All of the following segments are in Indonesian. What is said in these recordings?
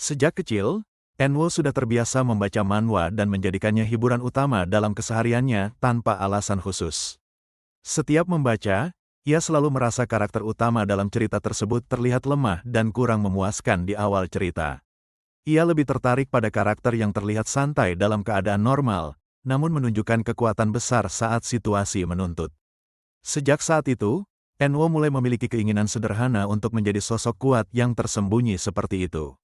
Sejak kecil, Enwo sudah terbiasa membaca manhwa dan menjadikannya hiburan utama dalam kesehariannya tanpa alasan khusus. Setiap membaca, ia selalu merasa karakter utama dalam cerita tersebut terlihat lemah dan kurang memuaskan di awal cerita. Ia lebih tertarik pada karakter yang terlihat santai dalam keadaan normal, namun menunjukkan kekuatan besar saat situasi menuntut. Sejak saat itu, Enwo mulai memiliki keinginan sederhana untuk menjadi sosok kuat yang tersembunyi seperti itu.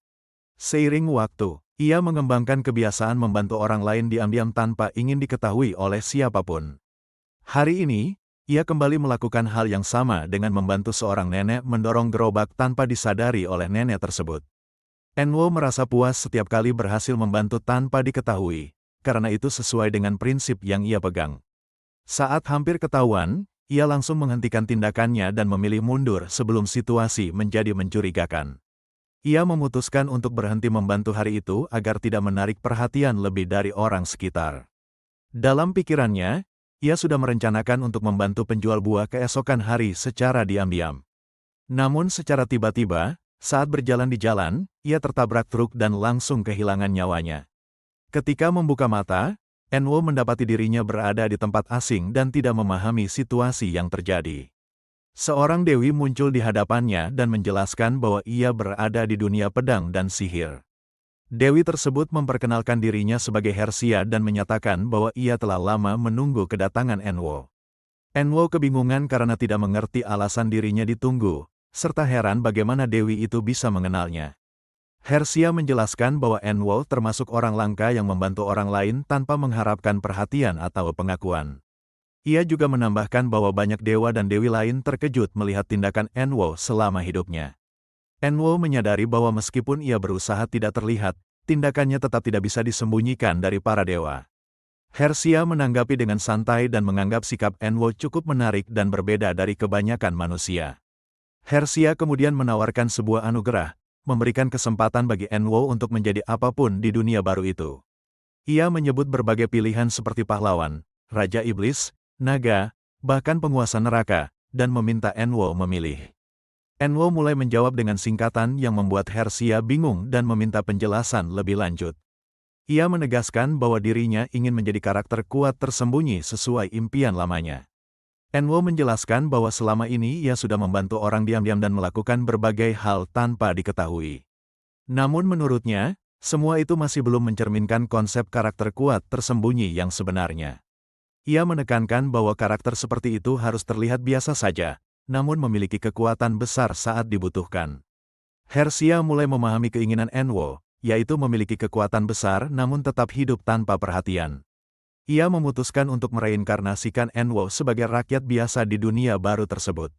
Seiring waktu, ia mengembangkan kebiasaan membantu orang lain diam-diam tanpa ingin diketahui oleh siapapun. Hari ini, ia kembali melakukan hal yang sama dengan membantu seorang nenek mendorong gerobak tanpa disadari oleh nenek tersebut. Enwo merasa puas setiap kali berhasil membantu tanpa diketahui, karena itu sesuai dengan prinsip yang ia pegang. Saat hampir ketahuan, ia langsung menghentikan tindakannya dan memilih mundur sebelum situasi menjadi mencurigakan. Ia memutuskan untuk berhenti membantu hari itu agar tidak menarik perhatian lebih dari orang sekitar. Dalam pikirannya, ia sudah merencanakan untuk membantu penjual buah keesokan hari secara diam-diam. Namun secara tiba-tiba, saat berjalan di jalan, ia tertabrak truk dan langsung kehilangan nyawanya. Ketika membuka mata, Enwo mendapati dirinya berada di tempat asing dan tidak memahami situasi yang terjadi. Seorang dewi muncul di hadapannya dan menjelaskan bahwa ia berada di dunia pedang dan sihir. Dewi tersebut memperkenalkan dirinya sebagai Hersia dan menyatakan bahwa ia telah lama menunggu kedatangan Enwo. Enwo kebingungan karena tidak mengerti alasan dirinya ditunggu, serta heran bagaimana Dewi itu bisa mengenalnya. Hersia menjelaskan bahwa Enwo termasuk orang langka yang membantu orang lain tanpa mengharapkan perhatian atau pengakuan. Ia juga menambahkan bahwa banyak dewa dan dewi lain terkejut melihat tindakan Enwo selama hidupnya. Enwo menyadari bahwa meskipun ia berusaha tidak terlihat, tindakannya tetap tidak bisa disembunyikan dari para dewa. Hersia menanggapi dengan santai dan menganggap sikap Enwo cukup menarik dan berbeda dari kebanyakan manusia. Hersia kemudian menawarkan sebuah anugerah, memberikan kesempatan bagi Enwo untuk menjadi apapun di dunia baru itu. Ia menyebut berbagai pilihan seperti pahlawan, raja iblis, naga, bahkan penguasa neraka, dan meminta Enwo memilih. Enwo mulai menjawab dengan singkatan yang membuat Hersia bingung dan meminta penjelasan lebih lanjut. Ia menegaskan bahwa dirinya ingin menjadi karakter kuat tersembunyi sesuai impian lamanya. Enwo menjelaskan bahwa selama ini ia sudah membantu orang diam-diam dan melakukan berbagai hal tanpa diketahui. Namun menurutnya, semua itu masih belum mencerminkan konsep karakter kuat tersembunyi yang sebenarnya. Ia menekankan bahwa karakter seperti itu harus terlihat biasa saja, namun memiliki kekuatan besar saat dibutuhkan. Hersia mulai memahami keinginan Enwo, yaitu memiliki kekuatan besar namun tetap hidup tanpa perhatian. Ia memutuskan untuk mereinkarnasikan Enwo sebagai rakyat biasa di dunia baru tersebut.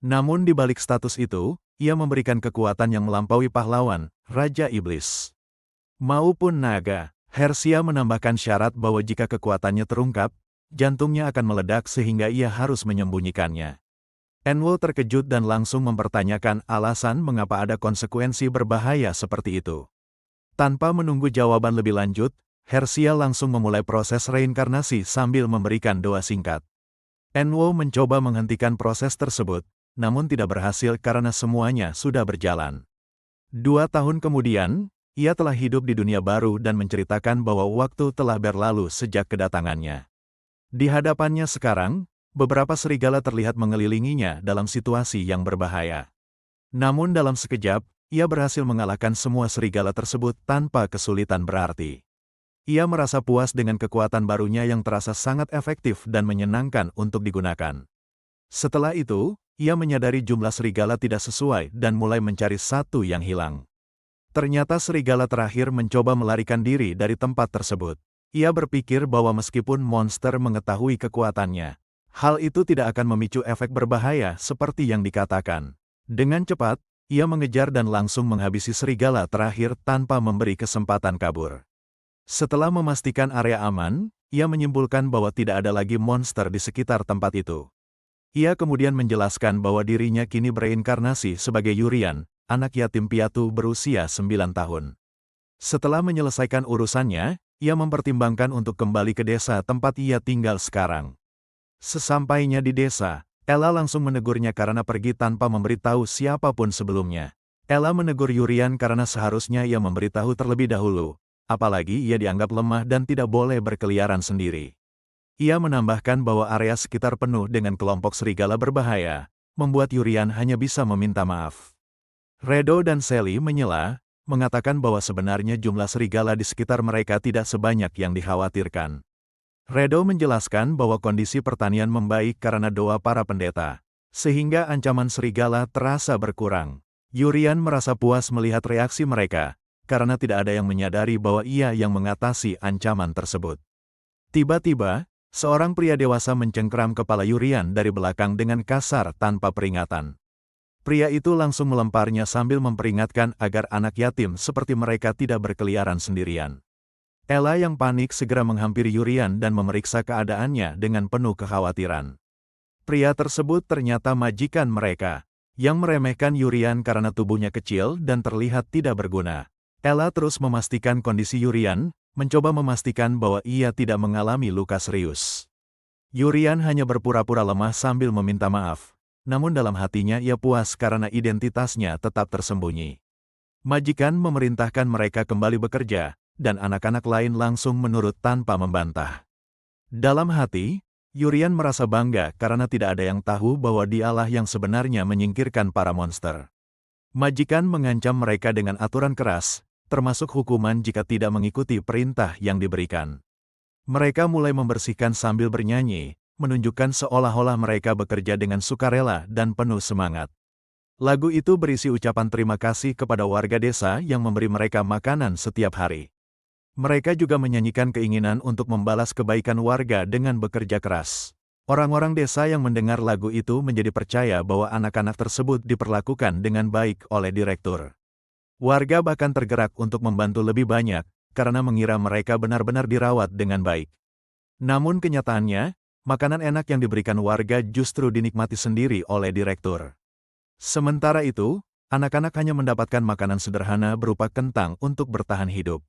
Namun di balik status itu, ia memberikan kekuatan yang melampaui pahlawan, Raja Iblis maupun naga. Hersia menambahkan syarat bahwa jika kekuatannya terungkap, jantungnya akan meledak sehingga ia harus menyembunyikannya. Enwo terkejut dan langsung mempertanyakan alasan mengapa ada konsekuensi berbahaya seperti itu. Tanpa menunggu jawaban lebih lanjut, Hersia langsung memulai proses reinkarnasi sambil memberikan doa singkat. Enwo mencoba menghentikan proses tersebut, namun tidak berhasil karena semuanya sudah berjalan. 2 tahun kemudian, ia telah hidup di dunia baru dan menceritakan bahwa waktu telah berlalu sejak kedatangannya. Di hadapannya sekarang, beberapa serigala terlihat mengelilinginya dalam situasi yang berbahaya. Namun dalam sekejap, ia berhasil mengalahkan semua serigala tersebut tanpa kesulitan berarti. Ia merasa puas dengan kekuatan barunya yang terasa sangat efektif dan menyenangkan untuk digunakan. Setelah itu, ia menyadari jumlah serigala tidak sesuai dan mulai mencari satu yang hilang. Ternyata serigala terakhir mencoba melarikan diri dari tempat tersebut. Ia berpikir bahwa meskipun monster mengetahui kekuatannya, hal itu tidak akan memicu efek berbahaya seperti yang dikatakan. Dengan cepat, ia mengejar dan langsung menghabisi serigala terakhir tanpa memberi kesempatan kabur. Setelah memastikan area aman, ia menyimpulkan bahwa tidak ada lagi monster di sekitar tempat itu. Ia kemudian menjelaskan bahwa dirinya kini bereinkarnasi sebagai Yurian, anak yatim piatu berusia 9 tahun. Setelah menyelesaikan urusannya, ia mempertimbangkan untuk kembali ke desa tempat ia tinggal sekarang. Sesampainya di desa, Ella langsung menegurnya karena pergi tanpa memberitahu siapapun sebelumnya. Ella menegur Yurian karena seharusnya ia memberitahu terlebih dahulu, apalagi ia dianggap lemah dan tidak boleh berkeliaran sendiri. Ia menambahkan bahwa area sekitar penuh dengan kelompok serigala berbahaya, membuat Yurian hanya bisa meminta maaf. Redo dan Sally menyela, mengatakan bahwa sebenarnya jumlah serigala di sekitar mereka tidak sebanyak yang dikhawatirkan. Redo menjelaskan bahwa kondisi pertanian membaik karena doa para pendeta, sehingga ancaman serigala terasa berkurang. Yurian merasa puas melihat reaksi mereka, karena tidak ada yang menyadari bahwa ia yang mengatasi ancaman tersebut. Tiba-tiba, seorang pria dewasa mencengkeram kepala Yurian dari belakang dengan kasar tanpa peringatan. Pria itu langsung melemparnya sambil memperingatkan agar anak yatim seperti mereka tidak berkeliaran sendirian. Ella yang panik segera menghampiri Yurian dan memeriksa keadaannya dengan penuh kekhawatiran. Pria tersebut ternyata majikan mereka, yang meremehkan Yurian karena tubuhnya kecil dan terlihat tidak berguna. Ella terus memastikan kondisi Yurian, mencoba memastikan bahwa ia tidak mengalami luka serius. Yurian hanya berpura-pura lemah sambil meminta maaf, namun dalam hatinya ia puas karena identitasnya tetap tersembunyi. Majikan memerintahkan mereka kembali bekerja, dan anak-anak lain langsung menurut tanpa membantah. Dalam hati, Yurian merasa bangga karena tidak ada yang tahu bahwa dialah yang sebenarnya menyingkirkan para monster. Majikan mengancam mereka dengan aturan keras, termasuk hukuman jika tidak mengikuti perintah yang diberikan. Mereka mulai membersihkan sambil bernyanyi, menunjukkan seolah-olah mereka bekerja dengan sukarela dan penuh semangat. Lagu itu berisi ucapan terima kasih kepada warga desa yang memberi mereka makanan setiap hari. Mereka juga menyanyikan keinginan untuk membalas kebaikan warga dengan bekerja keras. Orang-orang desa yang mendengar lagu itu menjadi percaya bahwa anak-anak tersebut diperlakukan dengan baik oleh direktur. Warga bahkan tergerak untuk membantu lebih banyak, karena mengira mereka benar-benar dirawat dengan baik. Namun kenyataannya, makanan enak yang diberikan warga justru dinikmati sendiri oleh direktur. Sementara itu, anak-anak hanya mendapatkan makanan sederhana berupa kentang untuk bertahan hidup.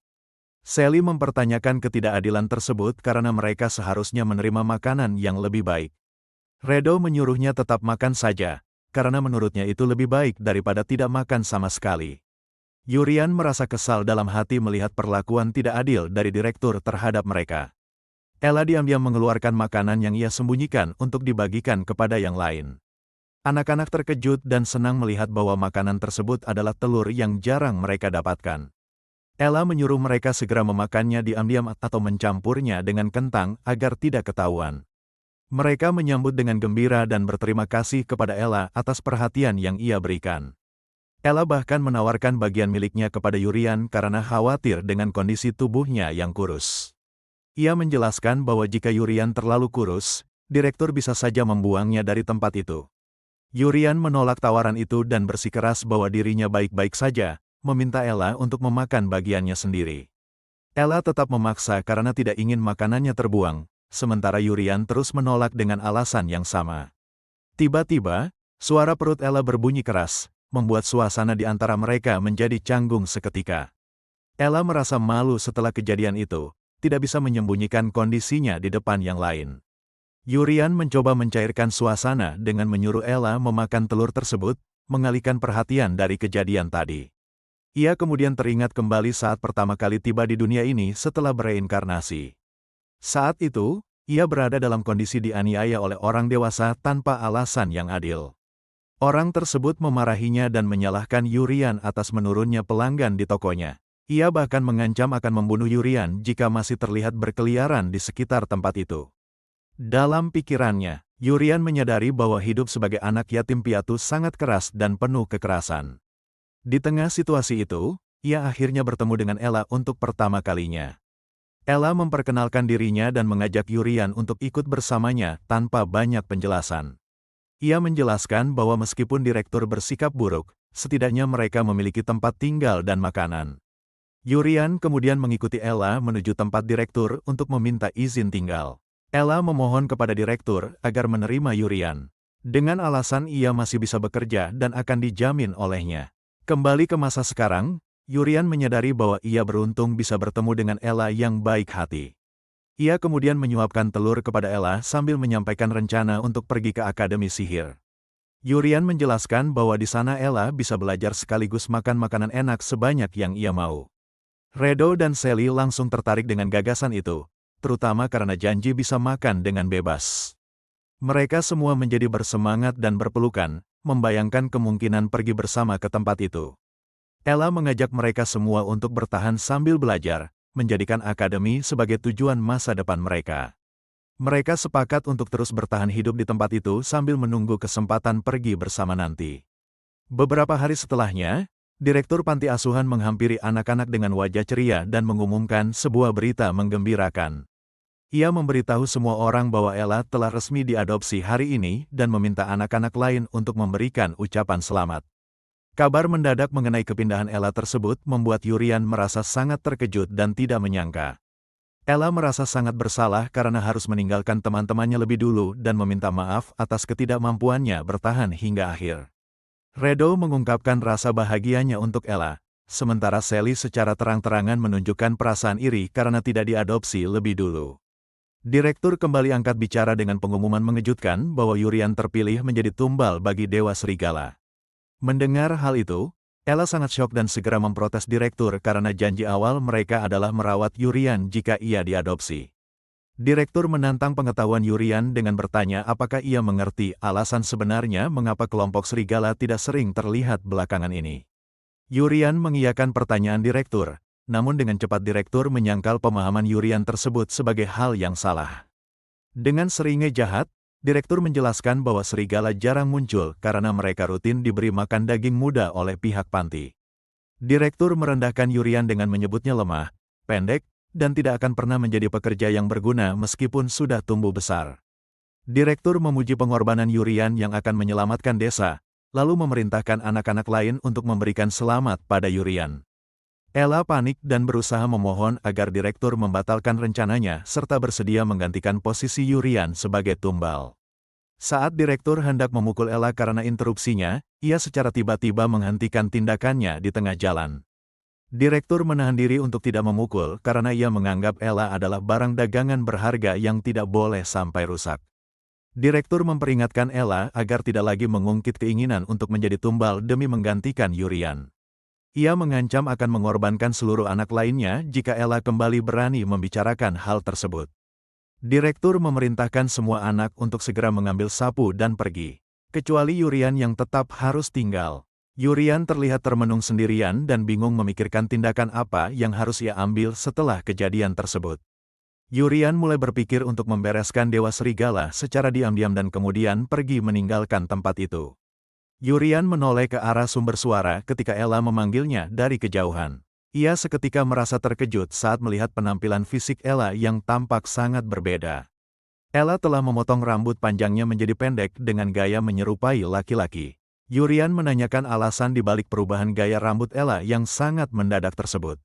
Sally mempertanyakan ketidakadilan tersebut karena mereka seharusnya menerima makanan yang lebih baik. Redo menyuruhnya tetap makan saja, karena menurutnya itu lebih baik daripada tidak makan sama sekali. Yurian merasa kesal dalam hati melihat perlakuan tidak adil dari direktur terhadap mereka. Ella diam-diam mengeluarkan makanan yang ia sembunyikan untuk dibagikan kepada yang lain. Anak-anak terkejut dan senang melihat bahwa makanan tersebut adalah telur yang jarang mereka dapatkan. Ella menyuruh mereka segera memakannya diam-diam atau mencampurnya dengan kentang agar tidak ketahuan. Mereka menyambut dengan gembira dan berterima kasih kepada Ella atas perhatian yang ia berikan. Ella bahkan menawarkan bagian miliknya kepada Yurian karena khawatir dengan kondisi tubuhnya yang kurus. Ia menjelaskan bahwa jika Yurian terlalu kurus, direktur bisa saja membuangnya dari tempat itu. Yurian menolak tawaran itu dan bersikeras bahwa dirinya baik-baik saja, meminta Ella untuk memakan bagiannya sendiri. Ella tetap memaksa karena tidak ingin makanannya terbuang, sementara Yurian terus menolak dengan alasan yang sama. Tiba-tiba, suara perut Ella berbunyi keras, membuat suasana di antara mereka menjadi canggung seketika. Ella merasa malu setelah kejadian itu, tidak bisa menyembunyikan kondisinya di depan yang lain. Yurian mencoba mencairkan suasana dengan menyuruh Ella memakan telur tersebut, mengalihkan perhatian dari kejadian tadi. Ia kemudian teringat kembali saat pertama kali tiba di dunia ini setelah bereinkarnasi. Saat itu, ia berada dalam kondisi dianiaya oleh orang dewasa tanpa alasan yang adil. Orang tersebut memarahinya dan menyalahkan Yurian atas menurunnya pelanggan di tokonya. Ia bahkan mengancam akan membunuh Yurian jika masih terlihat berkeliaran di sekitar tempat itu. Dalam pikirannya, Yurian menyadari bahwa hidup sebagai anak yatim piatu sangat keras dan penuh kekerasan. Di tengah situasi itu, ia akhirnya bertemu dengan Ella untuk pertama kalinya. Ella memperkenalkan dirinya dan mengajak Yurian untuk ikut bersamanya tanpa banyak penjelasan. Ia menjelaskan bahwa meskipun direktur bersikap buruk, setidaknya mereka memiliki tempat tinggal dan makanan. Yurian kemudian mengikuti Ella menuju tempat direktur untuk meminta izin tinggal. Ella memohon kepada direktur agar menerima Yurian, dengan alasan ia masih bisa bekerja dan akan dijamin olehnya. Kembali ke masa sekarang, Yurian menyadari bahwa ia beruntung bisa bertemu dengan Ella yang baik hati. Ia kemudian menyuapkan telur kepada Ella sambil menyampaikan rencana untuk pergi ke Akademi Sihir. Yurian menjelaskan bahwa di sana Ella bisa belajar sekaligus makan makanan enak sebanyak yang ia mau. Redo dan Sally langsung tertarik dengan gagasan itu, terutama karena janji bisa makan dengan bebas. Mereka semua menjadi bersemangat dan berpelukan, membayangkan kemungkinan pergi bersama ke tempat itu. Ella mengajak mereka semua untuk bertahan sambil belajar, menjadikan akademi sebagai tujuan masa depan mereka. Mereka sepakat untuk terus bertahan hidup di tempat itu sambil menunggu kesempatan pergi bersama nanti. Beberapa hari setelahnya, Direktur Panti Asuhan menghampiri anak-anak dengan wajah ceria dan mengumumkan sebuah berita menggembirakan. Ia memberitahu semua orang bahwa Ella telah resmi diadopsi hari ini dan meminta anak-anak lain untuk memberikan ucapan selamat. Kabar mendadak mengenai kepindahan Ella tersebut membuat Yurian merasa sangat terkejut dan tidak menyangka. Ella merasa sangat bersalah karena harus meninggalkan teman-temannya lebih dulu dan meminta maaf atas ketidakmampuannya bertahan hingga akhir. Redo mengungkapkan rasa bahagianya untuk Ella, sementara Sally secara terang-terangan menunjukkan perasaan iri karena tidak diadopsi lebih dulu. Direktur kembali angkat bicara dengan pengumuman mengejutkan bahwa Yurian terpilih menjadi tumbal bagi Dewa Serigala. Mendengar hal itu, Ella sangat syok dan segera memprotes direktur karena janji awal mereka adalah merawat Yurian jika ia diadopsi. Direktur menantang pengetahuan Yurian dengan bertanya apakah ia mengerti alasan sebenarnya mengapa kelompok serigala tidak sering terlihat belakangan ini. Yurian mengiyakan pertanyaan direktur, namun dengan cepat direktur menyangkal pemahaman Yurian tersebut sebagai hal yang salah. Dengan seringnya jahat, direktur menjelaskan bahwa serigala jarang muncul karena mereka rutin diberi makan daging muda oleh pihak panti. Direktur merendahkan Yurian dengan menyebutnya lemah, pendek, dan tidak akan pernah menjadi pekerja yang berguna meskipun sudah tumbuh besar. Direktur memuji pengorbanan Yurian yang akan menyelamatkan desa, lalu memerintahkan anak-anak lain untuk memberikan selamat pada Yurian. Ella panik dan berusaha memohon agar direktur membatalkan rencananya serta bersedia menggantikan posisi Yurian sebagai tumbal. Saat direktur hendak memukul Ella karena interupsinya, ia secara tiba-tiba menghentikan tindakannya di tengah jalan. Direktur menahan diri untuk tidak memukul karena ia menganggap Ella adalah barang dagangan berharga yang tidak boleh sampai rusak. Direktur memperingatkan Ella agar tidak lagi mengungkit keinginan untuk menjadi tumbal demi menggantikan Yurian. Ia mengancam akan mengorbankan seluruh anak lainnya jika Ella kembali berani membicarakan hal tersebut. Direktur memerintahkan semua anak untuk segera mengambil sapu dan pergi, kecuali Yurian yang tetap harus tinggal. Yurian terlihat termenung sendirian dan bingung memikirkan tindakan apa yang harus ia ambil setelah kejadian tersebut. Yurian mulai berpikir untuk membereskan Dewa Serigala secara diam-diam dan kemudian pergi meninggalkan tempat itu. Yurian menoleh ke arah sumber suara ketika Ella memanggilnya dari kejauhan. Ia seketika merasa terkejut saat melihat penampilan fisik Ella yang tampak sangat berbeda. Ella telah memotong rambut panjangnya menjadi pendek dengan gaya menyerupai laki-laki. Yurian menanyakan alasan di balik perubahan gaya rambut Ella yang sangat mendadak tersebut.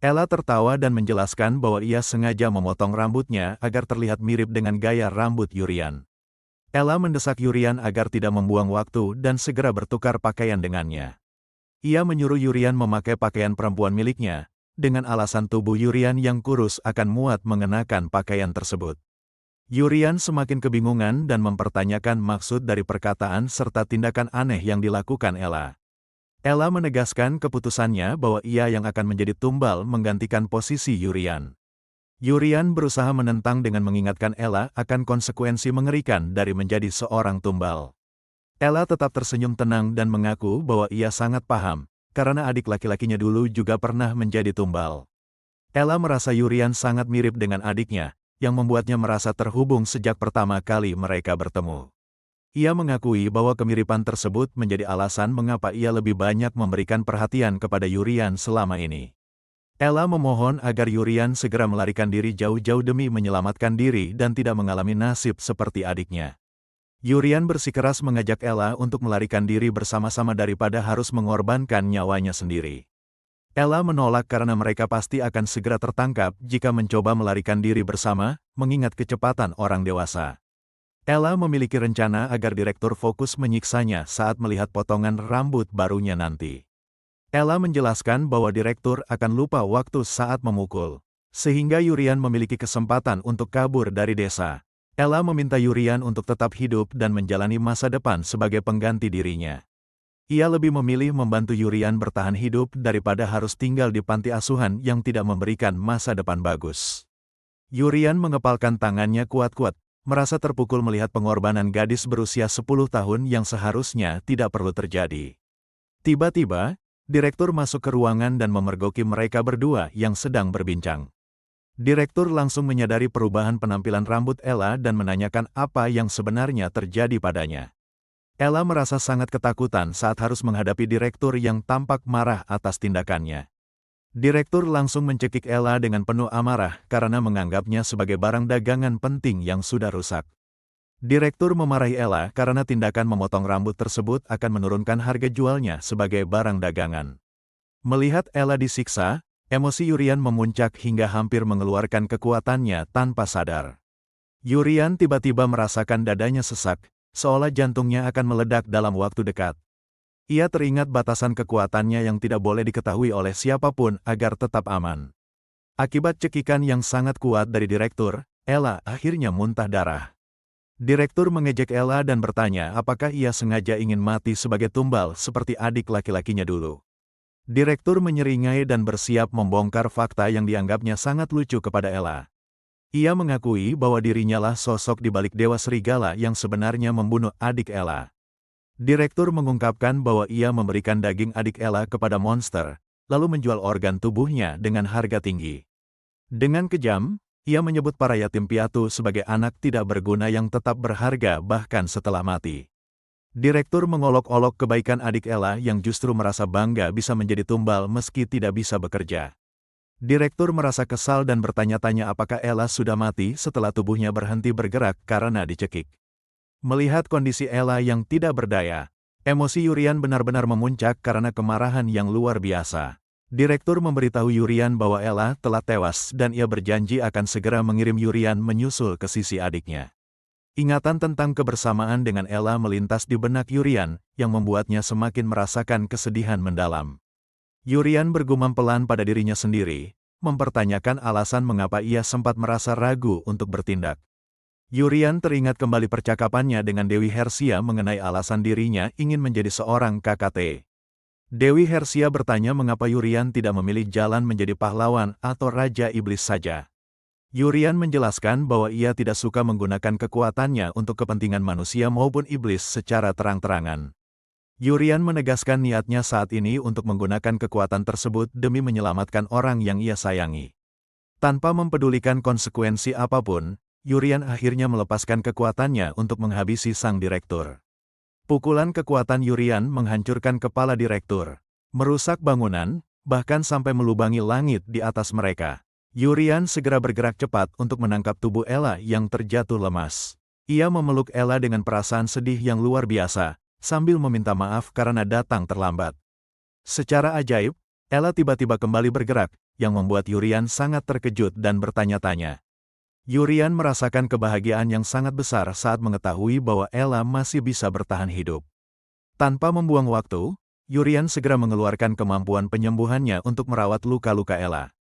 Ella tertawa dan menjelaskan bahwa ia sengaja memotong rambutnya agar terlihat mirip dengan gaya rambut Yurian. Ella mendesak Yurian agar tidak membuang waktu dan segera bertukar pakaian dengannya. Ia menyuruh Yurian memakai pakaian perempuan miliknya, dengan alasan tubuh Yurian yang kurus akan muat mengenakan pakaian tersebut. Yurian semakin kebingungan dan mempertanyakan maksud dari perkataan serta tindakan aneh yang dilakukan Ella. Ella menegaskan keputusannya bahwa ia yang akan menjadi tumbal menggantikan posisi Yurian. Yurian berusaha menentang dengan mengingatkan Ella akan konsekuensi mengerikan dari menjadi seorang tumbal. Ella tetap tersenyum tenang dan mengaku bahwa ia sangat paham, karena adik laki-lakinya dulu juga pernah menjadi tumbal. Ella merasa Yurian sangat mirip dengan adiknya, yang membuatnya merasa terhubung sejak pertama kali mereka bertemu. Ia mengakui bahwa kemiripan tersebut menjadi alasan mengapa ia lebih banyak memberikan perhatian kepada Yurian selama ini. Ella memohon agar Yurian segera melarikan diri jauh-jauh demi menyelamatkan diri dan tidak mengalami nasib seperti adiknya. Yurian bersikeras mengajak Ella untuk melarikan diri bersama-sama daripada harus mengorbankan nyawanya sendiri. Ella menolak karena mereka pasti akan segera tertangkap jika mencoba melarikan diri bersama, mengingat kecepatan orang dewasa. Ella memiliki rencana agar direktur fokus menyiksanya saat melihat potongan rambut barunya nanti. Ella menjelaskan bahwa direktur akan lupa waktu saat memukul, sehingga Yurian memiliki kesempatan untuk kabur dari desa. Ella meminta Yurian untuk tetap hidup dan menjalani masa depan sebagai pengganti dirinya. Ia lebih memilih membantu Yurian bertahan hidup daripada harus tinggal di panti asuhan yang tidak memberikan masa depan bagus. Yurian mengepalkan tangannya kuat-kuat, merasa terpukul melihat pengorbanan gadis berusia 10 tahun yang seharusnya tidak perlu terjadi. Tiba-tiba, direktur masuk ke ruangan dan memergoki mereka berdua yang sedang berbincang. Direktur langsung menyadari perubahan penampilan rambut Ella dan menanyakan apa yang sebenarnya terjadi padanya. Ella merasa sangat ketakutan saat harus menghadapi direktur yang tampak marah atas tindakannya. Direktur langsung mencekik Ella dengan penuh amarah karena menganggapnya sebagai barang dagangan penting yang sudah rusak. Direktur memarahi Ella karena tindakan memotong rambut tersebut akan menurunkan harga jualnya sebagai barang dagangan. Melihat Ella disiksa, emosi Yurian memuncak hingga hampir mengeluarkan kekuatannya tanpa sadar. Yurian tiba-tiba merasakan dadanya sesak, seolah jantungnya akan meledak dalam waktu dekat. Ia teringat batasan kekuatannya yang tidak boleh diketahui oleh siapapun agar tetap aman. Akibat cekikan yang sangat kuat dari direktur, Ella akhirnya muntah darah. Direktur mengejek Ella dan bertanya apakah ia sengaja ingin mati sebagai tumbal seperti adik laki-lakinya dulu. Direktur menyeringai dan bersiap membongkar fakta yang dianggapnya sangat lucu kepada Ella. Ia mengakui bahwa dirinya lah sosok di balik Dewa Serigala yang sebenarnya membunuh adik Ella. Direktur mengungkapkan bahwa ia memberikan daging adik Ella kepada monster, lalu menjual organ tubuhnya dengan harga tinggi. Dengan kejam, ia menyebut para yatim piatu sebagai anak tidak berguna yang tetap berharga bahkan setelah mati. Direktur mengolok-olok kebaikan adik Ella yang justru merasa bangga bisa menjadi tumbal meski tidak bisa bekerja. Direktur merasa kesal dan bertanya-tanya apakah Ella sudah mati setelah tubuhnya berhenti bergerak karena dicekik. Melihat kondisi Ella yang tidak berdaya, emosi Yurian benar-benar memuncak karena kemarahan yang luar biasa. Direktur memberitahu Yurian bahwa Ella telah tewas dan ia berjanji akan segera mengirim Yurian menyusul ke sisi adiknya. Ingatan tentang kebersamaan dengan Ella melintas di benak Yurian, yang membuatnya semakin merasakan kesedihan mendalam. Yurian bergumam pelan pada dirinya sendiri, mempertanyakan alasan mengapa ia sempat merasa ragu untuk bertindak. Yurian teringat kembali percakapannya dengan Dewi Hersia mengenai alasan dirinya ingin menjadi seorang KKT. Dewi Hersia bertanya mengapa Yurian tidak memilih jalan menjadi pahlawan atau Raja Iblis saja. Yurian menjelaskan bahwa ia tidak suka menggunakan kekuatannya untuk kepentingan manusia maupun iblis secara terang-terangan. Yurian menegaskan niatnya saat ini untuk menggunakan kekuatan tersebut demi menyelamatkan orang yang ia sayangi. Tanpa mempedulikan konsekuensi apapun, Yurian akhirnya melepaskan kekuatannya untuk menghabisi sang direktur. Pukulan kekuatan Yurian menghancurkan kepala direktur, merusak bangunan, bahkan sampai melubangi langit di atas mereka. Yurian segera bergerak cepat untuk menangkap tubuh Ella yang terjatuh lemas. Ia memeluk Ella dengan perasaan sedih yang luar biasa, sambil meminta maaf karena datang terlambat. Secara ajaib, Ella tiba-tiba kembali bergerak, yang membuat Yurian sangat terkejut dan bertanya-tanya. Yurian merasakan kebahagiaan yang sangat besar saat mengetahui bahwa Ella masih bisa bertahan hidup. Tanpa membuang waktu, Yurian segera mengeluarkan kemampuan penyembuhannya untuk merawat luka-luka Ella.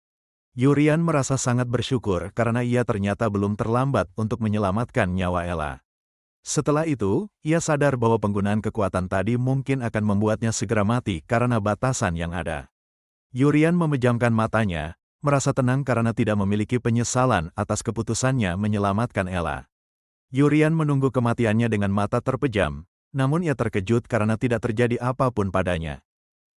Yurian merasa sangat bersyukur karena ia ternyata belum terlambat untuk menyelamatkan nyawa Ella. Setelah itu, ia sadar bahwa penggunaan kekuatan tadi mungkin akan membuatnya segera mati karena batasan yang ada. Yurian memejamkan matanya, merasa tenang karena tidak memiliki penyesalan atas keputusannya menyelamatkan Ella. Yurian menunggu kematiannya dengan mata terpejam, namun ia terkejut karena tidak terjadi apapun padanya.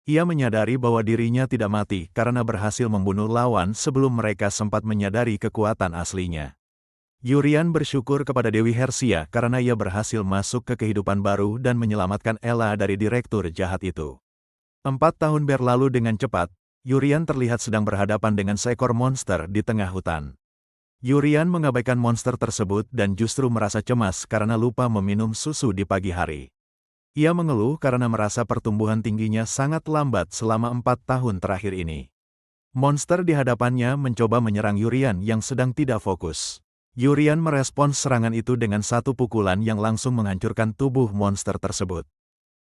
Ia menyadari bahwa dirinya tidak mati karena berhasil membunuh lawan sebelum mereka sempat menyadari kekuatan aslinya. Yurian bersyukur kepada Dewi Hersia karena ia berhasil masuk ke kehidupan baru dan menyelamatkan Ella dari direktur jahat itu. 4 tahun berlalu dengan cepat, Yurian terlihat sedang berhadapan dengan seekor monster di tengah hutan. Yurian mengabaikan monster tersebut dan justru merasa cemas karena lupa meminum susu di pagi hari. Ia mengeluh karena merasa pertumbuhan tingginya sangat lambat selama 4 tahun terakhir ini. Monster di hadapannya mencoba menyerang Yurian yang sedang tidak fokus. Yurian merespons serangan itu dengan satu pukulan yang langsung menghancurkan tubuh monster tersebut.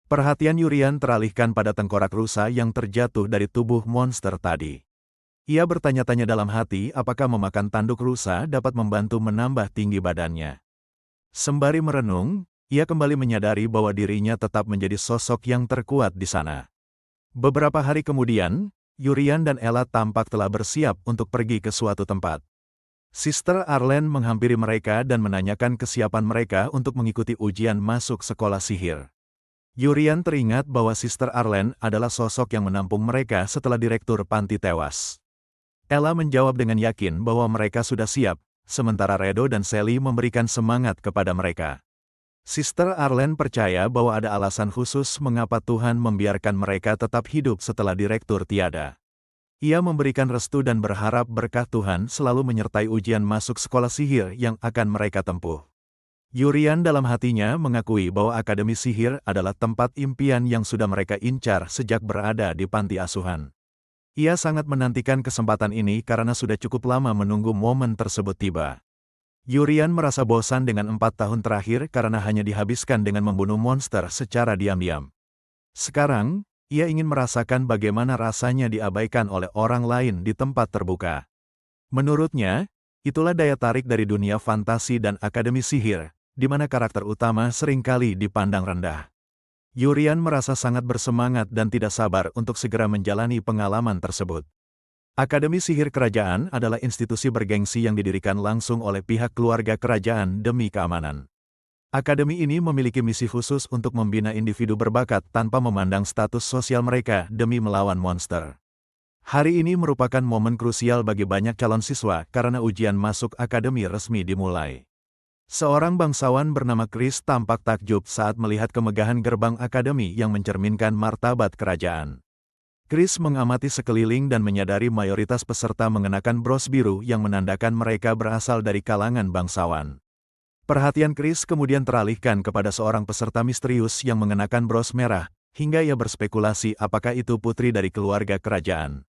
Perhatian Yurian teralihkan pada tengkorak rusa yang terjatuh dari tubuh monster tadi. Ia bertanya-tanya dalam hati apakah memakan tanduk rusa dapat membantu menambah tinggi badannya. Sembari merenung, ia kembali menyadari bahwa dirinya tetap menjadi sosok yang terkuat di sana. Beberapa hari kemudian, Yurian dan Ella tampak telah bersiap untuk pergi ke suatu tempat. Sister Arlen menghampiri mereka dan menanyakan kesiapan mereka untuk mengikuti ujian masuk sekolah sihir. Yurian teringat bahwa Sister Arlen adalah sosok yang menampung mereka setelah direktur panti tewas. Ella menjawab dengan yakin bahwa mereka sudah siap, sementara Redo dan Sally memberikan semangat kepada mereka. Sister Arlen percaya bahwa ada alasan khusus mengapa Tuhan membiarkan mereka tetap hidup setelah direktur tiada. Ia memberikan restu dan berharap berkah Tuhan selalu menyertai ujian masuk sekolah sihir yang akan mereka tempuh. Yurian dalam hatinya mengakui bahwa Akademi Sihir adalah tempat impian yang sudah mereka incar sejak berada di panti asuhan. Ia sangat menantikan kesempatan ini karena sudah cukup lama menunggu momen tersebut tiba. Yurian merasa bosan dengan 4 tahun terakhir karena hanya dihabiskan dengan membunuh monster secara diam-diam. Sekarang, ia ingin merasakan bagaimana rasanya diabaikan oleh orang lain di tempat terbuka. Menurutnya, itulah daya tarik dari dunia fantasi dan Akademi Sihir, di mana karakter utama seringkali dipandang rendah. Yurian merasa sangat bersemangat dan tidak sabar untuk segera menjalani pengalaman tersebut. Akademi Sihir Kerajaan adalah institusi bergengsi yang didirikan langsung oleh pihak keluarga kerajaan demi keamanan. Akademi ini memiliki misi khusus untuk membina individu berbakat tanpa memandang status sosial mereka demi melawan monster. Hari ini merupakan momen krusial bagi banyak calon siswa karena ujian masuk akademi resmi dimulai. Seorang bangsawan bernama Chris tampak takjub saat melihat kemegahan gerbang akademi yang mencerminkan martabat kerajaan. Chris mengamati sekeliling dan menyadari mayoritas peserta mengenakan bros biru yang menandakan mereka berasal dari kalangan bangsawan. Perhatian Chris kemudian teralihkan kepada seorang peserta misterius yang mengenakan bros merah, hingga ia berspekulasi apakah itu putri dari keluarga kerajaan.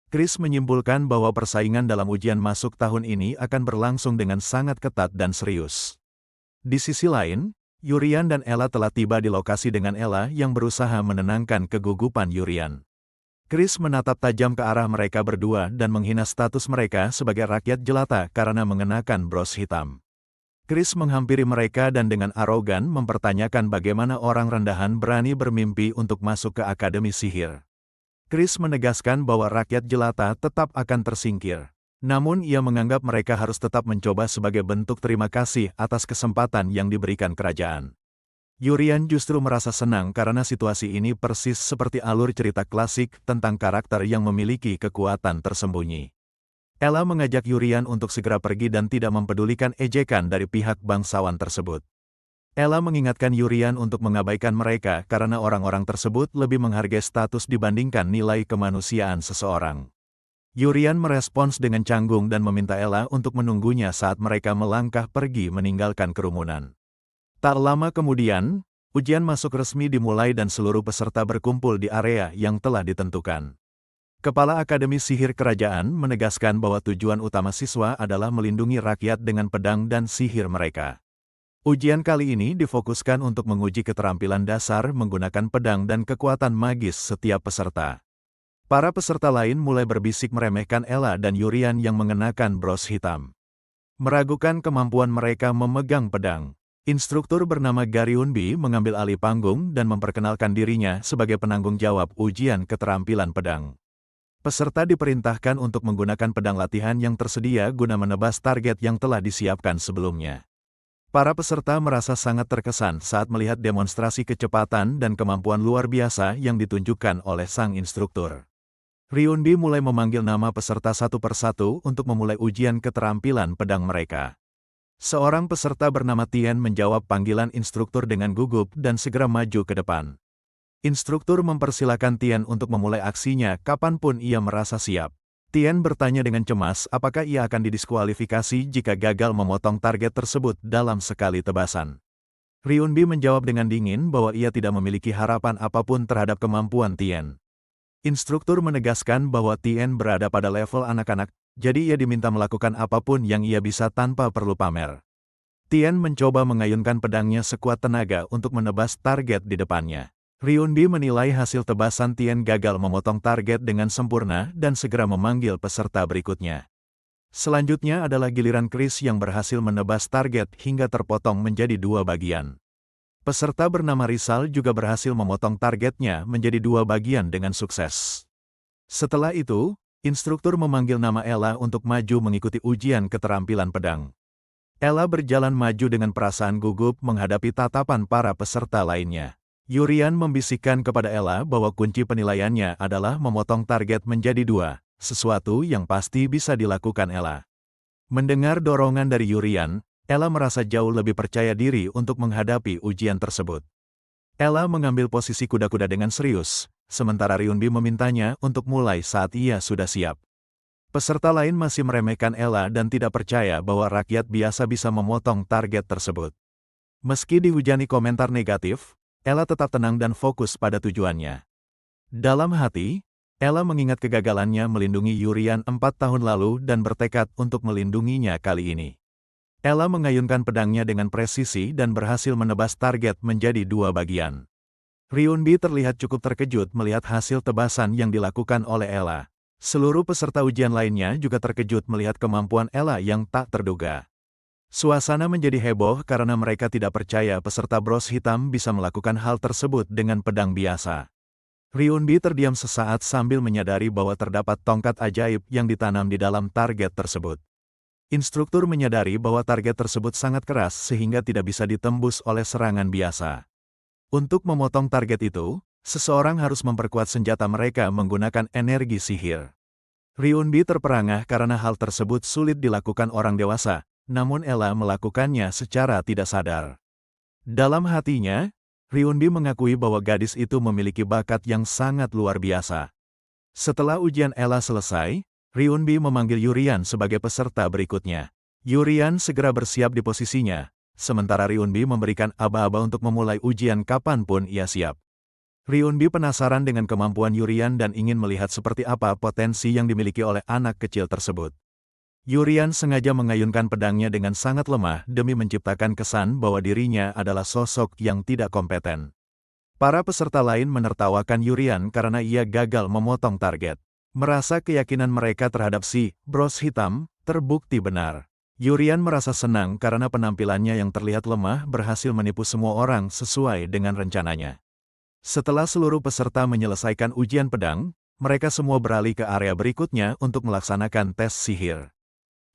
Chris menyimpulkan bahwa persaingan dalam ujian masuk tahun ini akan berlangsung dengan sangat ketat dan serius. Di sisi lain, Yurian dan Ella telah tiba di lokasi dengan Ella yang berusaha menenangkan kegugupan Yurian. Chris menatap tajam ke arah mereka berdua dan menghina status mereka sebagai rakyat jelata karena mengenakan bros hitam. Chris menghampiri mereka dan dengan arogan mempertanyakan bagaimana orang rendahan berani bermimpi untuk masuk ke Akademi Sihir. Chris menegaskan bahwa rakyat jelata tetap akan tersingkir. Namun ia menganggap mereka harus tetap mencoba sebagai bentuk terima kasih atas kesempatan yang diberikan kerajaan. Yurian justru merasa senang karena situasi ini persis seperti alur cerita klasik tentang karakter yang memiliki kekuatan tersembunyi. Ella mengajak Yurian untuk segera pergi dan tidak mempedulikan ejekan dari pihak bangsawan tersebut. Ella mengingatkan Yurian untuk mengabaikan mereka karena orang-orang tersebut lebih menghargai status dibandingkan nilai kemanusiaan seseorang. Yurian merespons dengan canggung dan meminta Ella untuk menunggunya saat mereka melangkah pergi meninggalkan kerumunan. Tak lama kemudian, ujian masuk resmi dimulai dan seluruh peserta berkumpul di area yang telah ditentukan. Kepala Akademi Sihir Kerajaan menegaskan bahwa tujuan utama siswa adalah melindungi rakyat dengan pedang dan sihir mereka. Ujian kali ini difokuskan untuk menguji keterampilan dasar menggunakan pedang dan kekuatan magis setiap peserta. Para peserta lain mulai berbisik meremehkan Ella dan Yurian yang mengenakan bros hitam. Meragukan kemampuan mereka memegang pedang. Instruktur bernama Garyunbi mengambil alih panggung dan memperkenalkan dirinya sebagai penanggung jawab ujian keterampilan pedang. Peserta diperintahkan untuk menggunakan pedang latihan yang tersedia guna menebas target yang telah disiapkan sebelumnya. Para peserta merasa sangat terkesan saat melihat demonstrasi kecepatan dan kemampuan luar biasa yang ditunjukkan oleh sang instruktur. Ryunbi mulai memanggil nama peserta satu persatu untuk memulai ujian keterampilan pedang mereka. Seorang peserta bernama Tien menjawab panggilan instruktur dengan gugup dan segera maju ke depan. Instruktur mempersilakan Tien untuk memulai aksinya kapanpun ia merasa siap. Tien bertanya dengan cemas apakah ia akan didiskualifikasi jika gagal memotong target tersebut dalam sekali tebasan. Ryunbi menjawab dengan dingin bahwa ia tidak memiliki harapan apapun terhadap kemampuan Tien. Instruktur menegaskan bahwa Tien berada pada level anak-anak, jadi ia diminta melakukan apapun yang ia bisa tanpa perlu pamer. Tien mencoba mengayunkan pedangnya sekuat tenaga untuk menebas target di depannya. Ryunbi menilai hasil tebasan Tien gagal memotong target dengan sempurna dan segera memanggil peserta berikutnya. Selanjutnya adalah giliran Chris yang berhasil menebas target hingga terpotong menjadi dua bagian. Peserta bernama Rizal juga berhasil memotong targetnya menjadi dua bagian dengan sukses. Setelah itu, instruktur memanggil nama Ella untuk maju mengikuti ujian keterampilan pedang. Ella berjalan maju dengan perasaan gugup menghadapi tatapan para peserta lainnya. Yurian membisikkan kepada Ella bahwa kunci penilaiannya adalah memotong target menjadi dua, sesuatu yang pasti bisa dilakukan Ella. Mendengar dorongan dari Yurian, Ella merasa jauh lebih percaya diri untuk menghadapi ujian tersebut. Ella mengambil posisi kuda-kuda dengan serius, sementara Ryunbi memintanya untuk mulai saat ia sudah siap. Peserta lain masih meremehkan Ella dan tidak percaya bahwa rakyat biasa bisa memotong target tersebut. Meski dihujani komentar negatif, Ella tetap tenang dan fokus pada tujuannya. Dalam hati, Ella mengingat kegagalannya melindungi Yurian 4 tahun lalu dan bertekad untuk melindunginya kali ini. Ella mengayunkan pedangnya dengan presisi dan berhasil menebas target menjadi dua bagian. Ryunbi terlihat cukup terkejut melihat hasil tebasan yang dilakukan oleh Ella. Seluruh peserta ujian lainnya juga terkejut melihat kemampuan Ella yang tak terduga. Suasana menjadi heboh karena mereka tidak percaya peserta bros hitam bisa melakukan hal tersebut dengan pedang biasa. Ryunbi terdiam sesaat sambil menyadari bahwa terdapat tongkat ajaib yang ditanam di dalam target tersebut. Instruktur menyadari bahwa target tersebut sangat keras sehingga tidak bisa ditembus oleh serangan biasa. Untuk memotong target itu, seseorang harus memperkuat senjata mereka menggunakan energi sihir. Ryunbi terperangah karena hal tersebut sulit dilakukan orang dewasa, namun Ella melakukannya secara tidak sadar. Dalam hatinya, Ryunbi mengakui bahwa gadis itu memiliki bakat yang sangat luar biasa. Setelah ujian Ella selesai, Ryunbi memanggil Yurian sebagai peserta berikutnya. Yurian segera bersiap di posisinya, sementara Ryunbi memberikan aba-aba untuk memulai ujian kapanpun ia siap. Ryunbi penasaran dengan kemampuan Yurian dan ingin melihat seperti apa potensi yang dimiliki oleh anak kecil tersebut. Yurian sengaja mengayunkan pedangnya dengan sangat lemah demi menciptakan kesan bahwa dirinya adalah sosok yang tidak kompeten. Para peserta lain menertawakan Yurian karena ia gagal memotong target. Merasa keyakinan mereka terhadap si bros hitam terbukti benar. Yurian merasa senang karena penampilannya yang terlihat lemah berhasil menipu semua orang sesuai dengan rencananya. Setelah seluruh peserta menyelesaikan ujian pedang, mereka semua beralih ke area berikutnya untuk melaksanakan tes sihir.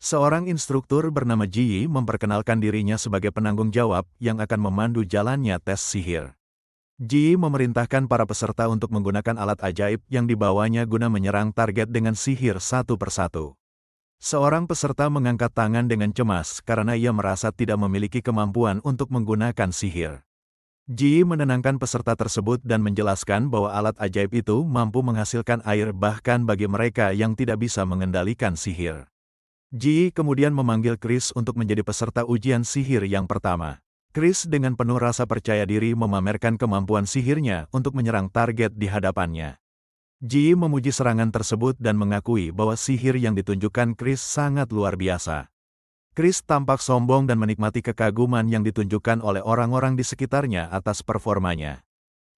Seorang instruktur bernama Ji memperkenalkan dirinya sebagai penanggung jawab yang akan memandu jalannya tes sihir. Ji memerintahkan para peserta untuk menggunakan alat ajaib yang dibawanya guna menyerang target dengan sihir satu persatu. Seorang peserta mengangkat tangan dengan cemas karena ia merasa tidak memiliki kemampuan untuk menggunakan sihir. Ji menenangkan peserta tersebut dan menjelaskan bahwa alat ajaib itu mampu menghasilkan air bahkan bagi mereka yang tidak bisa mengendalikan sihir. Ji kemudian memanggil Chris untuk menjadi peserta ujian sihir yang pertama. Chris dengan penuh rasa percaya diri memamerkan kemampuan sihirnya untuk menyerang target di hadapannya. Ji memuji serangan tersebut dan mengakui bahwa sihir yang ditunjukkan Chris sangat luar biasa. Chris tampak sombong dan menikmati kekaguman yang ditunjukkan oleh orang-orang di sekitarnya atas performanya.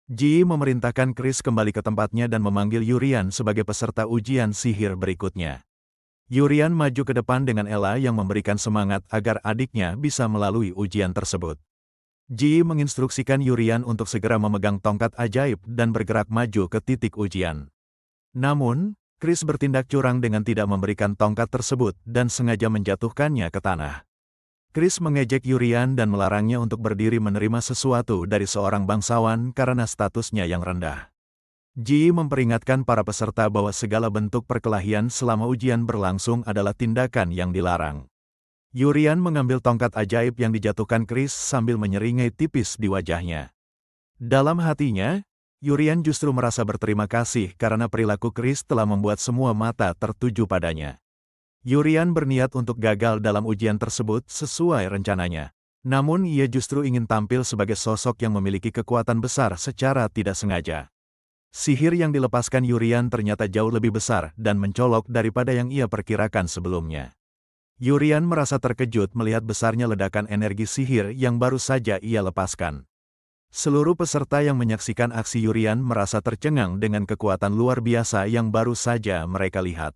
Ji memerintahkan Chris kembali ke tempatnya dan memanggil Yurian sebagai peserta ujian sihir berikutnya. Yurian maju ke depan dengan Ella yang memberikan semangat agar adiknya bisa melalui ujian tersebut. Ji menginstruksikan Yurian untuk segera memegang tongkat ajaib dan bergerak maju ke titik ujian. Namun, Chris bertindak curang dengan tidak memberikan tongkat tersebut dan sengaja menjatuhkannya ke tanah. Chris mengejek Yurian dan melarangnya untuk berdiri menerima sesuatu dari seorang bangsawan karena statusnya yang rendah. Ji memperingatkan para peserta bahwa segala bentuk perkelahian selama ujian berlangsung adalah tindakan yang dilarang. Yurian mengambil tongkat ajaib yang dijatuhkan Chris sambil menyeringai tipis di wajahnya. Dalam hatinya, Yurian justru merasa berterima kasih karena perilaku Chris telah membuat semua mata tertuju padanya. Yurian berniat untuk gagal dalam ujian tersebut sesuai rencananya. Namun ia justru ingin tampil sebagai sosok yang memiliki kekuatan besar secara tidak sengaja. Sihir yang dilepaskan Yurian ternyata jauh lebih besar dan mencolok daripada yang ia perkirakan sebelumnya. Yurian merasa terkejut melihat besarnya ledakan energi sihir yang baru saja ia lepaskan. Seluruh peserta yang menyaksikan aksi Yurian merasa tercengang dengan kekuatan luar biasa yang baru saja mereka lihat.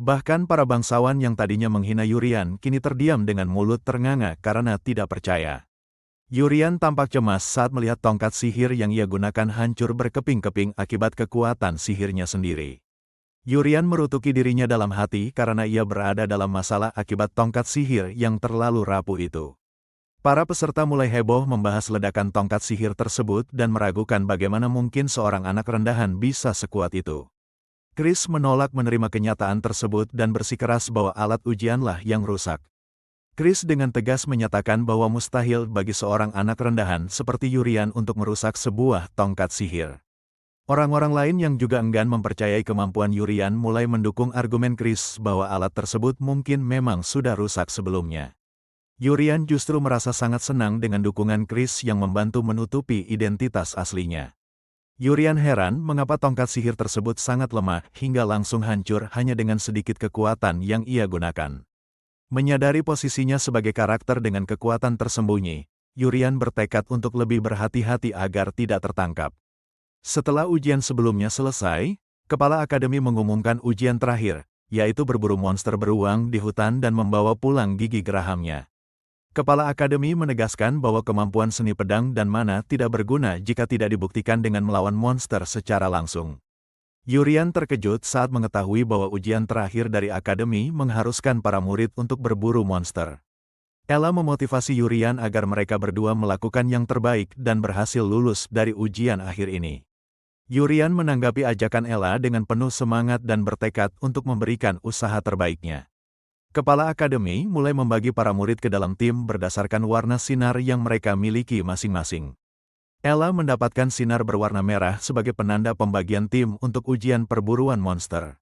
Bahkan para bangsawan yang tadinya menghina Yurian kini terdiam dengan mulut ternganga karena tidak percaya. Yurian tampak cemas saat melihat tongkat sihir yang ia gunakan hancur berkeping-keping akibat kekuatan sihirnya sendiri. Yurian merutuki dirinya dalam hati karena ia berada dalam masalah akibat tongkat sihir yang terlalu rapuh itu. Para peserta mulai heboh membahas ledakan tongkat sihir tersebut dan meragukan bagaimana mungkin seorang anak rendahan bisa sekuat itu. Chris menolak menerima kenyataan tersebut dan bersikeras bahwa alat ujianlah yang rusak. Chris dengan tegas menyatakan bahwa mustahil bagi seorang anak rendahan seperti Yurian untuk merusak sebuah tongkat sihir. Orang-orang lain yang juga enggan mempercayai kemampuan Yurian mulai mendukung argumen Chris bahwa alat tersebut mungkin memang sudah rusak sebelumnya. Yurian justru merasa sangat senang dengan dukungan Chris yang membantu menutupi identitas aslinya. Yurian heran mengapa tongkat sihir tersebut sangat lemah hingga langsung hancur hanya dengan sedikit kekuatan yang ia gunakan. Menyadari posisinya sebagai karakter dengan kekuatan tersembunyi, Yurian bertekad untuk lebih berhati-hati agar tidak tertangkap. Setelah ujian sebelumnya selesai, Kepala Akademi mengumumkan ujian terakhir, yaitu berburu monster beruang di hutan dan membawa pulang gigi gerahamnya. Kepala Akademi menegaskan bahwa kemampuan seni pedang dan mana tidak berguna jika tidak dibuktikan dengan melawan monster secara langsung. Yurian terkejut saat mengetahui bahwa ujian terakhir dari Akademi mengharuskan para murid untuk berburu monster. Ella memotivasi Yurian agar mereka berdua melakukan yang terbaik dan berhasil lulus dari ujian akhir ini. Yurian menanggapi ajakan Ella dengan penuh semangat dan bertekad untuk memberikan usaha terbaiknya. Kepala Akademi mulai membagi para murid ke dalam tim berdasarkan warna sinar yang mereka miliki masing-masing. Ella mendapatkan sinar berwarna merah sebagai penanda pembagian tim untuk ujian perburuan monster.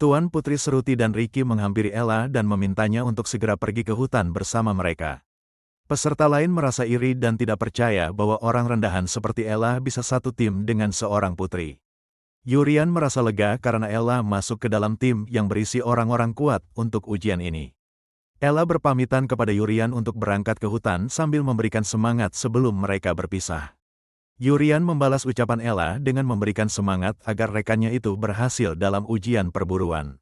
Tuan Putri Seruti dan Ricky menghampiri Ella dan memintanya untuk segera pergi ke hutan bersama mereka. Peserta lain merasa iri dan tidak percaya bahwa orang rendahan seperti Ella bisa satu tim dengan seorang putri. Yurian merasa lega karena Ella masuk ke dalam tim yang berisi orang-orang kuat untuk ujian ini. Ella berpamitan kepada Yurian untuk berangkat ke hutan sambil memberikan semangat sebelum mereka berpisah. Yurian membalas ucapan Ella dengan memberikan semangat agar rekannya itu berhasil dalam ujian perburuan.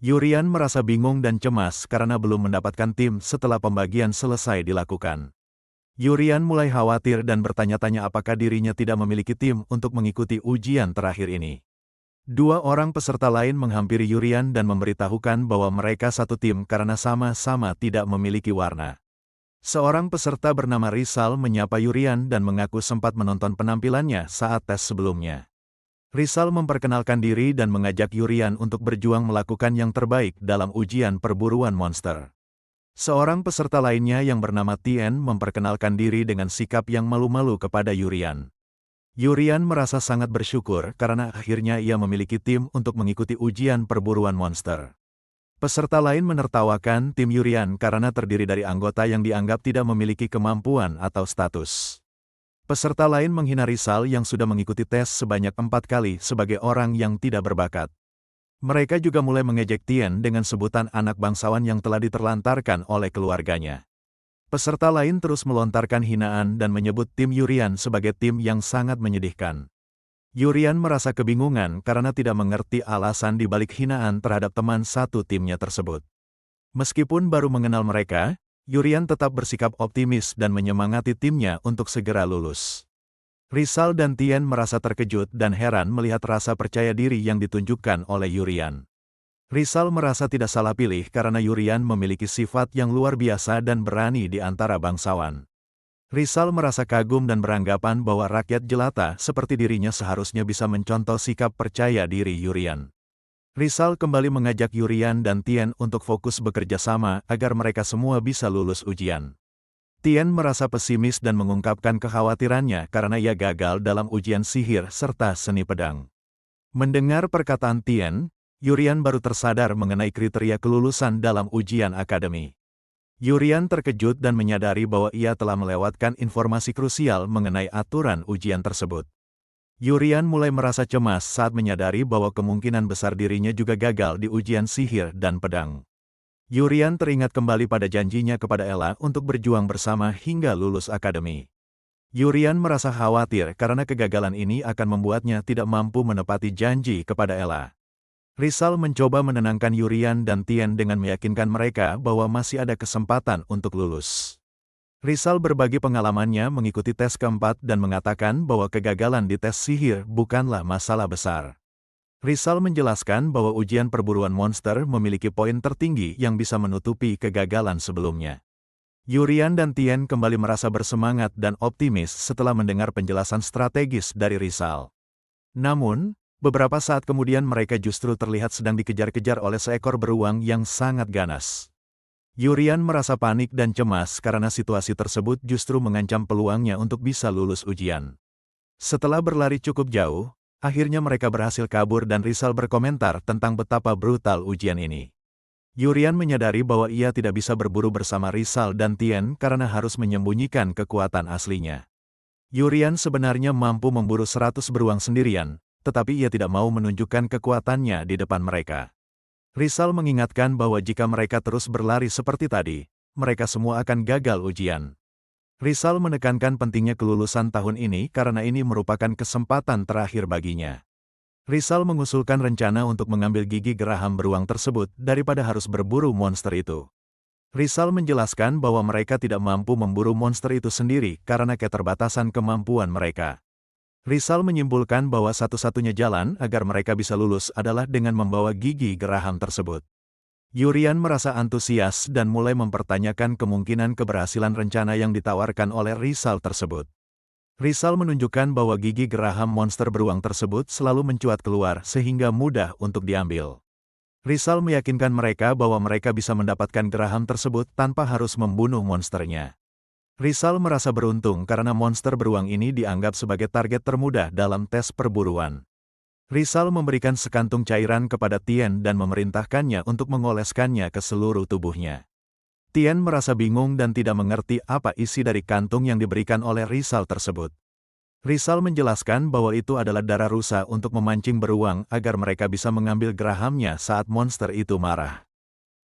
Yurian merasa bingung dan cemas karena belum mendapatkan tim setelah pembagian selesai dilakukan. Yurian mulai khawatir dan bertanya-tanya apakah dirinya tidak memiliki tim untuk mengikuti ujian terakhir ini. Dua orang peserta lain menghampiri Yurian dan memberitahukan bahwa mereka satu tim karena sama-sama tidak memiliki warna. Seorang peserta bernama Rizal menyapa Yurian dan mengaku sempat menonton penampilannya saat tes sebelumnya. Rizal memperkenalkan diri dan mengajak Yurian untuk berjuang melakukan yang terbaik dalam ujian perburuan monster. Seorang peserta lainnya yang bernama Tien memperkenalkan diri dengan sikap yang malu-malu kepada Yurian. Yurian merasa sangat bersyukur karena akhirnya ia memiliki tim untuk mengikuti ujian perburuan monster. Peserta lain menertawakan tim Yurian karena terdiri dari anggota yang dianggap tidak memiliki kemampuan atau status. Peserta lain menghina Rizal yang sudah mengikuti tes sebanyak 4 kali sebagai orang yang tidak berbakat. Mereka juga mulai mengejek Tien dengan sebutan anak bangsawan yang telah diterlantarkan oleh keluarganya. Peserta lain terus melontarkan hinaan dan menyebut tim Yurian sebagai tim yang sangat menyedihkan. Yurian merasa kebingungan karena tidak mengerti alasan di balik hinaan terhadap teman satu timnya tersebut. Meskipun baru mengenal mereka, Yurian tetap bersikap optimis dan menyemangati timnya untuk segera lulus. Rizal dan Tien merasa terkejut dan heran melihat rasa percaya diri yang ditunjukkan oleh Yurian. Rizal merasa tidak salah pilih karena Yurian memiliki sifat yang luar biasa dan berani di antara bangsawan. Rizal merasa kagum dan beranggapan bahwa rakyat jelata seperti dirinya seharusnya bisa mencontoh sikap percaya diri Yurian. Rizal kembali mengajak Yurian dan Tien untuk fokus bekerja sama agar mereka semua bisa lulus ujian. Tien merasa pesimis dan mengungkapkan kekhawatirannya karena ia gagal dalam ujian sihir serta seni pedang. Mendengar perkataan Tien, Yurian baru tersadar mengenai kriteria kelulusan dalam ujian akademi. Yurian terkejut dan menyadari bahwa ia telah melewatkan informasi krusial mengenai aturan ujian tersebut. Yurian mulai merasa cemas saat menyadari bahwa kemungkinan besar dirinya juga gagal di ujian sihir dan pedang. Yurian teringat kembali pada janjinya kepada Ella untuk berjuang bersama hingga lulus akademi. Yurian merasa khawatir karena kegagalan ini akan membuatnya tidak mampu menepati janji kepada Ella. Rizal mencoba menenangkan Yurian dan Tien dengan meyakinkan mereka bahwa masih ada kesempatan untuk lulus. Rizal berbagi pengalamannya mengikuti tes keempat dan mengatakan bahwa kegagalan di tes sihir bukanlah masalah besar. Rizal menjelaskan bahwa ujian perburuan monster memiliki poin tertinggi yang bisa menutupi kegagalan sebelumnya. Yurian dan Tien kembali merasa bersemangat dan optimis setelah mendengar penjelasan strategis dari Rizal. Namun, beberapa saat kemudian mereka justru terlihat sedang dikejar-kejar oleh seekor beruang yang sangat ganas. Yurian merasa panik dan cemas karena situasi tersebut justru mengancam peluangnya untuk bisa lulus ujian. Setelah berlari cukup jauh, akhirnya mereka berhasil kabur dan Rizal berkomentar tentang betapa brutal ujian ini. Yurian menyadari bahwa ia tidak bisa berburu bersama Rizal dan Tien karena harus menyembunyikan kekuatan aslinya. Yurian sebenarnya mampu memburu 100 beruang sendirian, tetapi ia tidak mau menunjukkan kekuatannya di depan mereka. Rizal mengingatkan bahwa jika mereka terus berlari seperti tadi, mereka semua akan gagal ujian. Rizal menekankan pentingnya kelulusan tahun ini karena ini merupakan kesempatan terakhir baginya. Rizal mengusulkan rencana untuk mengambil gigi geraham beruang tersebut daripada harus berburu monster itu. Rizal menjelaskan bahwa mereka tidak mampu memburu monster itu sendiri karena keterbatasan kemampuan mereka. Rizal menyimpulkan bahwa satu-satunya jalan agar mereka bisa lulus adalah dengan membawa gigi geraham tersebut. Yurian merasa antusias dan mulai mempertanyakan kemungkinan keberhasilan rencana yang ditawarkan oleh Rizal tersebut. Rizal menunjukkan bahwa gigi geraham monster beruang tersebut selalu mencuat keluar sehingga mudah untuk diambil. Rizal meyakinkan mereka bahwa mereka bisa mendapatkan geraham tersebut tanpa harus membunuh monsternya. Rizal merasa beruntung karena monster beruang ini dianggap sebagai target termudah dalam tes perburuan. Rizal memberikan sekantung cairan kepada Tien dan memerintahkannya untuk mengoleskannya ke seluruh tubuhnya. Tien merasa bingung dan tidak mengerti apa isi dari kantung yang diberikan oleh Rizal tersebut. Rizal menjelaskan bahwa itu adalah darah rusa untuk memancing beruang agar mereka bisa mengambil gerahamnya saat monster itu marah.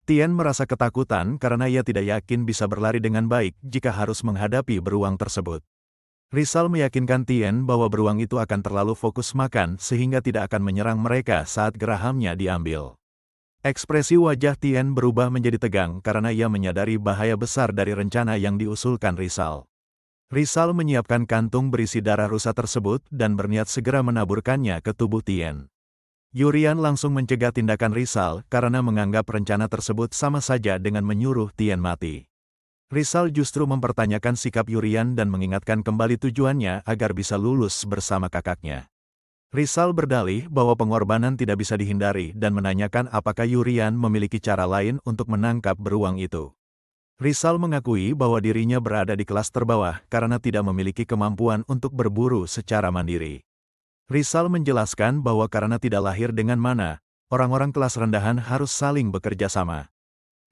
Tien merasa ketakutan karena ia tidak yakin bisa berlari dengan baik jika harus menghadapi beruang tersebut. Rizal meyakinkan Tien bahwa beruang itu akan terlalu fokus makan sehingga tidak akan menyerang mereka saat gerahamnya diambil. Ekspresi wajah Tien berubah menjadi tegang karena ia menyadari bahaya besar dari rencana yang diusulkan Rizal. Rizal menyiapkan kantung berisi darah rusa tersebut dan berniat segera menaburkannya ke tubuh Tien. Yurian langsung mencegah tindakan Rizal karena menganggap rencana tersebut sama saja dengan menyuruh Tien mati. Rizal justru mempertanyakan sikap Yurian dan mengingatkan kembali tujuannya agar bisa lulus bersama kakaknya. Rizal berdalih bahwa pengorbanan tidak bisa dihindari dan menanyakan apakah Yurian memiliki cara lain untuk menangkap beruang itu. Rizal mengakui bahwa dirinya berada di kelas terbawah karena tidak memiliki kemampuan untuk berburu secara mandiri. Rizal menjelaskan bahwa karena tidak lahir dengan mana, orang-orang kelas rendahan harus saling bekerja sama.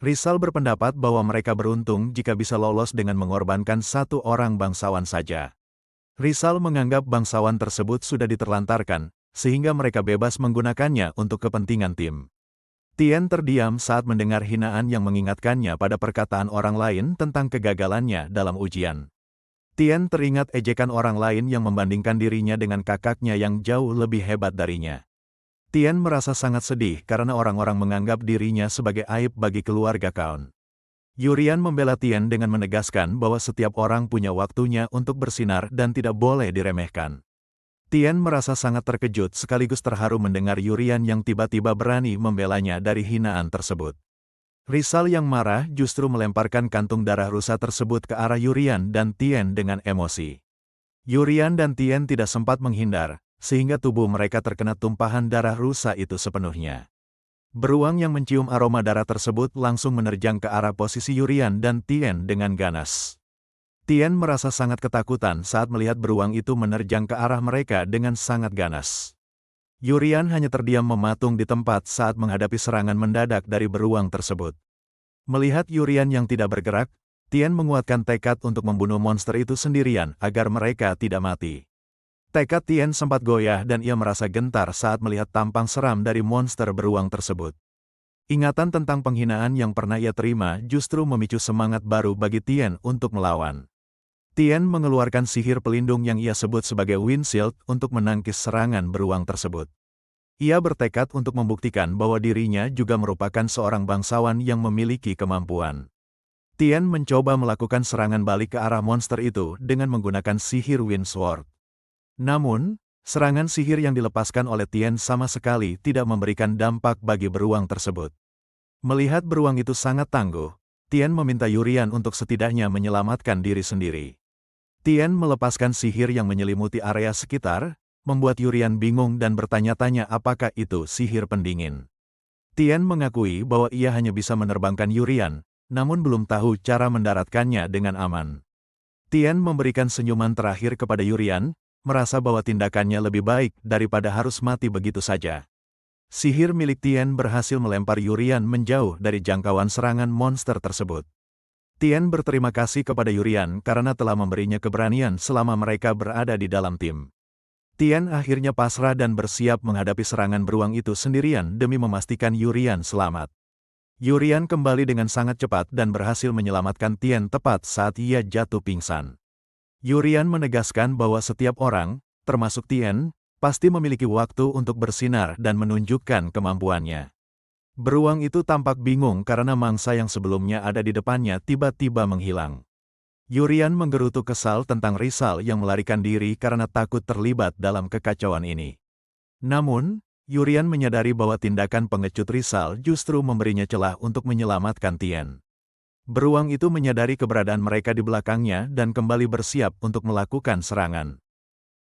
Rizal berpendapat bahwa mereka beruntung jika bisa lolos dengan mengorbankan satu orang bangsawan saja. Rizal menganggap bangsawan tersebut sudah diterlantarkan, sehingga mereka bebas menggunakannya untuk kepentingan tim. Tien terdiam saat mendengar hinaan yang mengingatkannya pada perkataan orang lain tentang kegagalannya dalam ujian. Tien teringat ejekan orang lain yang membandingkan dirinya dengan kakaknya yang jauh lebih hebat darinya. Tien merasa sangat sedih karena orang-orang menganggap dirinya sebagai aib bagi keluarga Kaun. Yurian membela Tien dengan menegaskan bahwa setiap orang punya waktunya untuk bersinar dan tidak boleh diremehkan. Tien merasa sangat terkejut sekaligus terharu mendengar Yurian yang tiba-tiba berani membelanya dari hinaan tersebut. Rizal yang marah justru melemparkan kantung darah rusa tersebut ke arah Yurian dan Tien dengan emosi. Yurian dan Tien tidak sempat menghindar, sehingga tubuh mereka terkena tumpahan darah rusa itu sepenuhnya. Beruang yang mencium aroma darah tersebut langsung menerjang ke arah posisi Yurian dan Tien dengan ganas. Tien merasa sangat ketakutan saat melihat beruang itu menerjang ke arah mereka dengan sangat ganas. Yurian hanya terdiam mematung di tempat saat menghadapi serangan mendadak dari beruang tersebut. Melihat Yurian yang tidak bergerak, Tien menguatkan tekad untuk membunuh monster itu sendirian agar mereka tidak mati. Tekad Tien sempat goyah dan ia merasa gentar saat melihat tampang seram dari monster beruang tersebut. Ingatan tentang penghinaan yang pernah ia terima justru memicu semangat baru bagi Tien untuk melawan. Tien mengeluarkan sihir pelindung yang ia sebut sebagai Wind Shield untuk menangkis serangan beruang tersebut. Ia bertekad untuk membuktikan bahwa dirinya juga merupakan seorang bangsawan yang memiliki kemampuan. Tien mencoba melakukan serangan balik ke arah monster itu dengan menggunakan sihir Wind Sword. Namun, serangan sihir yang dilepaskan oleh Tien sama sekali tidak memberikan dampak bagi beruang tersebut. Melihat beruang itu sangat tangguh, Tien meminta Yurian untuk setidaknya menyelamatkan diri sendiri. Tien melepaskan sihir yang menyelimuti area sekitar, membuat Yurian bingung dan bertanya-tanya apakah itu sihir pendingin. Tien mengakui bahwa ia hanya bisa menerbangkan Yurian, namun belum tahu cara mendaratkannya dengan aman. Tien memberikan senyuman terakhir kepada Yurian, merasa bahwa tindakannya lebih baik daripada harus mati begitu saja. Sihir milik Tien berhasil melempar Yurian menjauh dari jangkauan serangan monster tersebut. Tien berterima kasih kepada Yurian karena telah memberinya keberanian selama mereka berada di dalam tim. Tien akhirnya pasrah dan bersiap menghadapi serangan beruang itu sendirian demi memastikan Yurian selamat. Yurian kembali dengan sangat cepat dan berhasil menyelamatkan Tien tepat saat ia jatuh pingsan. Yurian menegaskan bahwa setiap orang, termasuk Tien, pasti memiliki waktu untuk bersinar dan menunjukkan kemampuannya. Beruang itu tampak bingung karena mangsa yang sebelumnya ada di depannya tiba-tiba menghilang. Yurian menggerutu kesal tentang Rizal yang melarikan diri karena takut terlibat dalam kekacauan ini. Namun, Yurian menyadari bahwa tindakan pengecut Rizal justru memberinya celah untuk menyelamatkan Tien. Beruang itu menyadari keberadaan mereka di belakangnya dan kembali bersiap untuk melakukan serangan.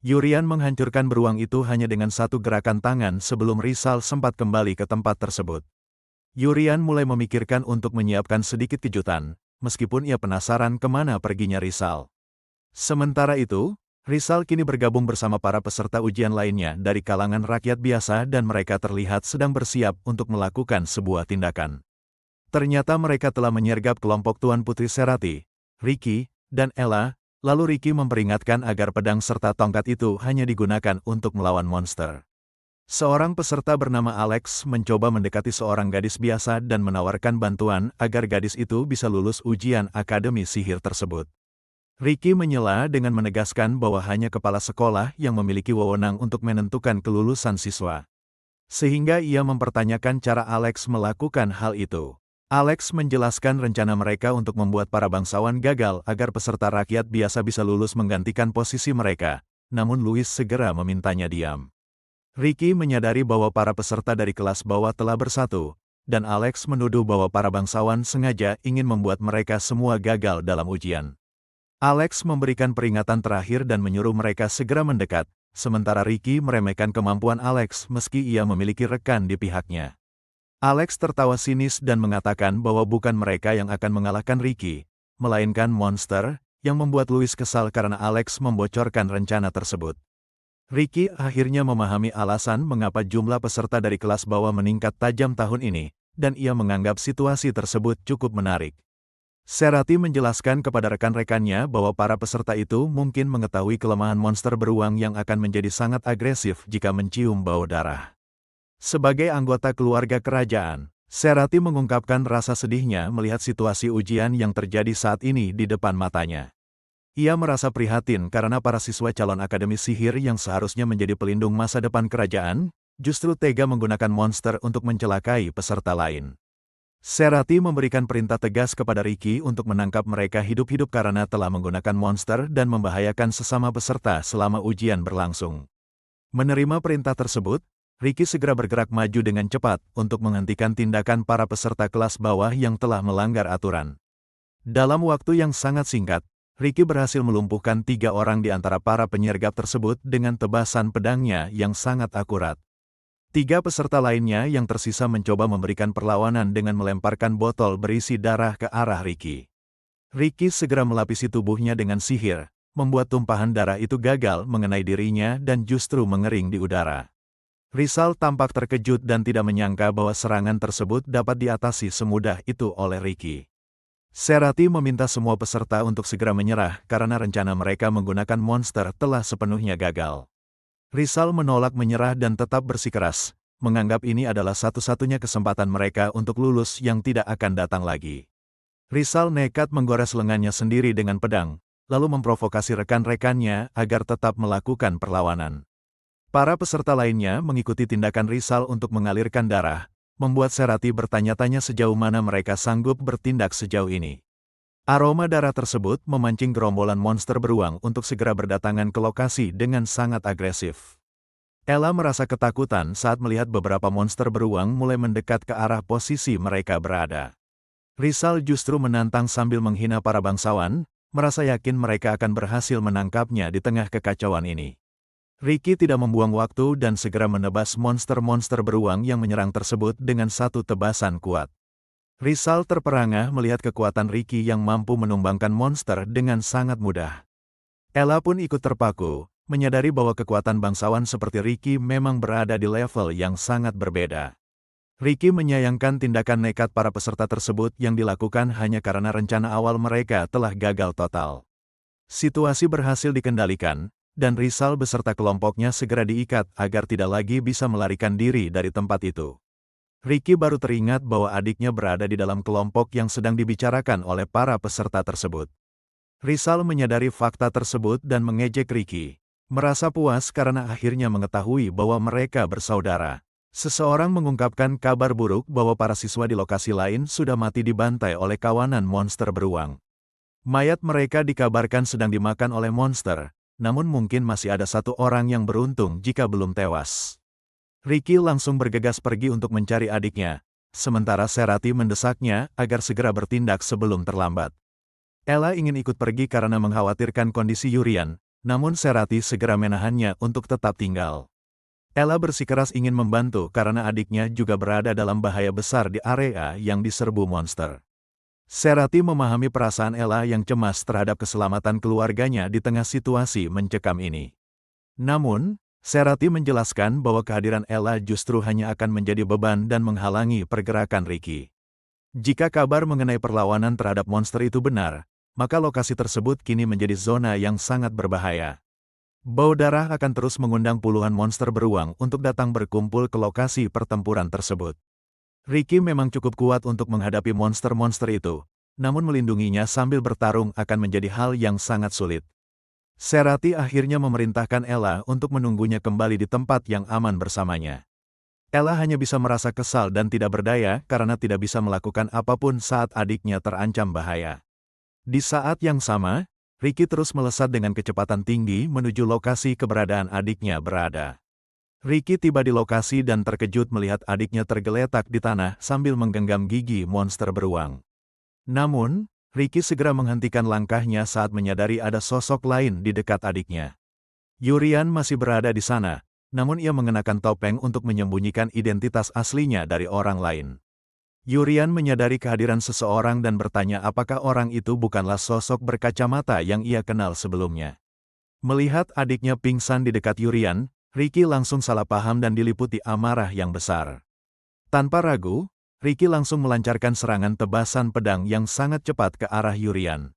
Yurian menghancurkan beruang itu hanya dengan satu gerakan tangan sebelum Rizal sempat kembali ke tempat tersebut. Yurian mulai memikirkan untuk menyiapkan sedikit kejutan, meskipun ia penasaran kemana perginya Rizal. Sementara itu, Rizal kini bergabung bersama para peserta ujian lainnya dari kalangan rakyat biasa dan mereka terlihat sedang bersiap untuk melakukan sebuah tindakan. Ternyata mereka telah menyergap kelompok Tuan Putri Serati, Ricky, dan Ella, lalu Ricky memperingatkan agar pedang serta tongkat itu hanya digunakan untuk melawan monster. Seorang peserta bernama Alex mencoba mendekati seorang gadis biasa dan menawarkan bantuan agar gadis itu bisa lulus ujian Akademi Sihir tersebut. Ricky menyela dengan menegaskan bahwa hanya kepala sekolah yang memiliki wewenang untuk menentukan kelulusan siswa. Sehingga ia mempertanyakan cara Alex melakukan hal itu. Alex menjelaskan rencana mereka untuk membuat para bangsawan gagal agar peserta rakyat biasa bisa lulus menggantikan posisi mereka, namun Louis segera memintanya diam. Ricky menyadari bahwa para peserta dari kelas bawah telah bersatu, dan Alex menuduh bahwa para bangsawan sengaja ingin membuat mereka semua gagal dalam ujian. Alex memberikan peringatan terakhir dan menyuruh mereka segera mendekat, sementara Ricky meremehkan kemampuan Alex meski ia memiliki rekan di pihaknya. Alex tertawa sinis dan mengatakan bahwa bukan mereka yang akan mengalahkan Ricky, melainkan monster, yang membuat Louis kesal karena Alex membocorkan rencana tersebut. Ricky akhirnya memahami alasan mengapa jumlah peserta dari kelas bawah meningkat tajam tahun ini, dan ia menganggap situasi tersebut cukup menarik. Serati menjelaskan kepada rekan-rekannya bahwa para peserta itu mungkin mengetahui kelemahan monster beruang yang akan menjadi sangat agresif jika mencium bau darah. Sebagai anggota keluarga kerajaan, Serati mengungkapkan rasa sedihnya melihat situasi ujian yang terjadi saat ini di depan matanya. Ia merasa prihatin karena para siswa calon Akademi Sihir yang seharusnya menjadi pelindung masa depan kerajaan, justru tega menggunakan monster untuk mencelakai peserta lain. Serati memberikan perintah tegas kepada Ricky untuk menangkap mereka hidup-hidup karena telah menggunakan monster dan membahayakan sesama peserta selama ujian berlangsung. Menerima perintah tersebut, Ricky segera bergerak maju dengan cepat untuk menghentikan tindakan para peserta kelas bawah yang telah melanggar aturan. Dalam waktu yang sangat singkat, Ricky berhasil melumpuhkan 3 orang di antara para penyergap tersebut dengan tebasan pedangnya yang sangat akurat. 3 peserta lainnya yang tersisa mencoba memberikan perlawanan dengan melemparkan botol berisi darah ke arah Ricky. Ricky segera melapisi tubuhnya dengan sihir, membuat tumpahan darah itu gagal mengenai dirinya dan justru mengering di udara. Rizal tampak terkejut dan tidak menyangka bahwa serangan tersebut dapat diatasi semudah itu oleh Ricky. Serati meminta semua peserta untuk segera menyerah karena rencana mereka menggunakan monster telah sepenuhnya gagal. Rizal menolak menyerah dan tetap bersikeras, menganggap ini adalah satu-satunya kesempatan mereka untuk lulus yang tidak akan datang lagi. Rizal nekat menggores lengannya sendiri dengan pedang, lalu memprovokasi rekan-rekannya agar tetap melakukan perlawanan. Para peserta lainnya mengikuti tindakan Rizal untuk mengalirkan darah, membuat Serati bertanya-tanya sejauh mana mereka sanggup bertindak sejauh ini. Aroma darah tersebut memancing gerombolan monster beruang untuk segera berdatangan ke lokasi dengan sangat agresif. Ella merasa ketakutan saat melihat beberapa monster beruang mulai mendekat ke arah posisi mereka berada. Rizal justru menantang sambil menghina para bangsawan, merasa yakin mereka akan berhasil menangkapnya di tengah kekacauan ini. Ricky tidak membuang waktu dan segera menebas monster-monster beruang yang menyerang tersebut dengan satu tebasan kuat. Rizal terperangah melihat kekuatan Ricky yang mampu menumbangkan monster dengan sangat mudah. Ella pun ikut terpaku, menyadari bahwa kekuatan bangsawan seperti Ricky memang berada di level yang sangat berbeda. Ricky menyayangkan tindakan nekat para peserta tersebut yang dilakukan hanya karena rencana awal mereka telah gagal total. Situasi berhasil dikendalikan, dan Rizal beserta kelompoknya segera diikat agar tidak lagi bisa melarikan diri dari tempat itu. Ricky baru teringat bahwa adiknya berada di dalam kelompok yang sedang dibicarakan oleh para peserta tersebut. Rizal menyadari fakta tersebut dan mengejek Ricky, merasa puas karena akhirnya mengetahui bahwa mereka bersaudara. Seseorang mengungkapkan kabar buruk bahwa para siswa di lokasi lain sudah mati dibantai oleh kawanan monster beruang. Mayat mereka dikabarkan sedang dimakan oleh monster, namun mungkin masih ada satu orang yang beruntung jika belum tewas. Ricky langsung bergegas pergi untuk mencari adiknya, sementara Serati mendesaknya agar segera bertindak sebelum terlambat. Ella ingin ikut pergi karena mengkhawatirkan kondisi Yurian, namun Serati segera menahannya untuk tetap tinggal. Ella bersikeras ingin membantu karena adiknya juga berada dalam bahaya besar di area yang diserbu monster. Serati memahami perasaan Ella yang cemas terhadap keselamatan keluarganya di tengah situasi mencekam ini. Namun, Serati menjelaskan bahwa kehadiran Ella justru hanya akan menjadi beban dan menghalangi pergerakan Ricky. Jika kabar mengenai perlawanan terhadap monster itu benar, maka lokasi tersebut kini menjadi zona yang sangat berbahaya. Bau darah akan terus mengundang puluhan monster beruang untuk datang berkumpul ke lokasi pertempuran tersebut. Ricky memang cukup kuat untuk menghadapi monster-monster itu, namun melindunginya sambil bertarung akan menjadi hal yang sangat sulit. Serati akhirnya memerintahkan Ella untuk menunggunya kembali di tempat yang aman bersamanya. Ella hanya bisa merasa kesal dan tidak berdaya karena tidak bisa melakukan apapun saat adiknya terancam bahaya. Di saat yang sama, Ricky terus melesat dengan kecepatan tinggi menuju lokasi keberadaan adiknya berada. Ricky tiba di lokasi dan terkejut melihat adiknya tergeletak di tanah sambil menggenggam gigi monster beruang. Namun, Ricky segera menghentikan langkahnya saat menyadari ada sosok lain di dekat adiknya. Yurian masih berada di sana, namun ia mengenakan topeng untuk menyembunyikan identitas aslinya dari orang lain. Yurian menyadari kehadiran seseorang dan bertanya apakah orang itu bukanlah sosok berkacamata yang ia kenal sebelumnya. Melihat adiknya pingsan di dekat Yurian, Ricky langsung salah paham dan diliputi amarah yang besar. Tanpa ragu, Ricky langsung melancarkan serangan tebasan pedang yang sangat cepat ke arah Yurian.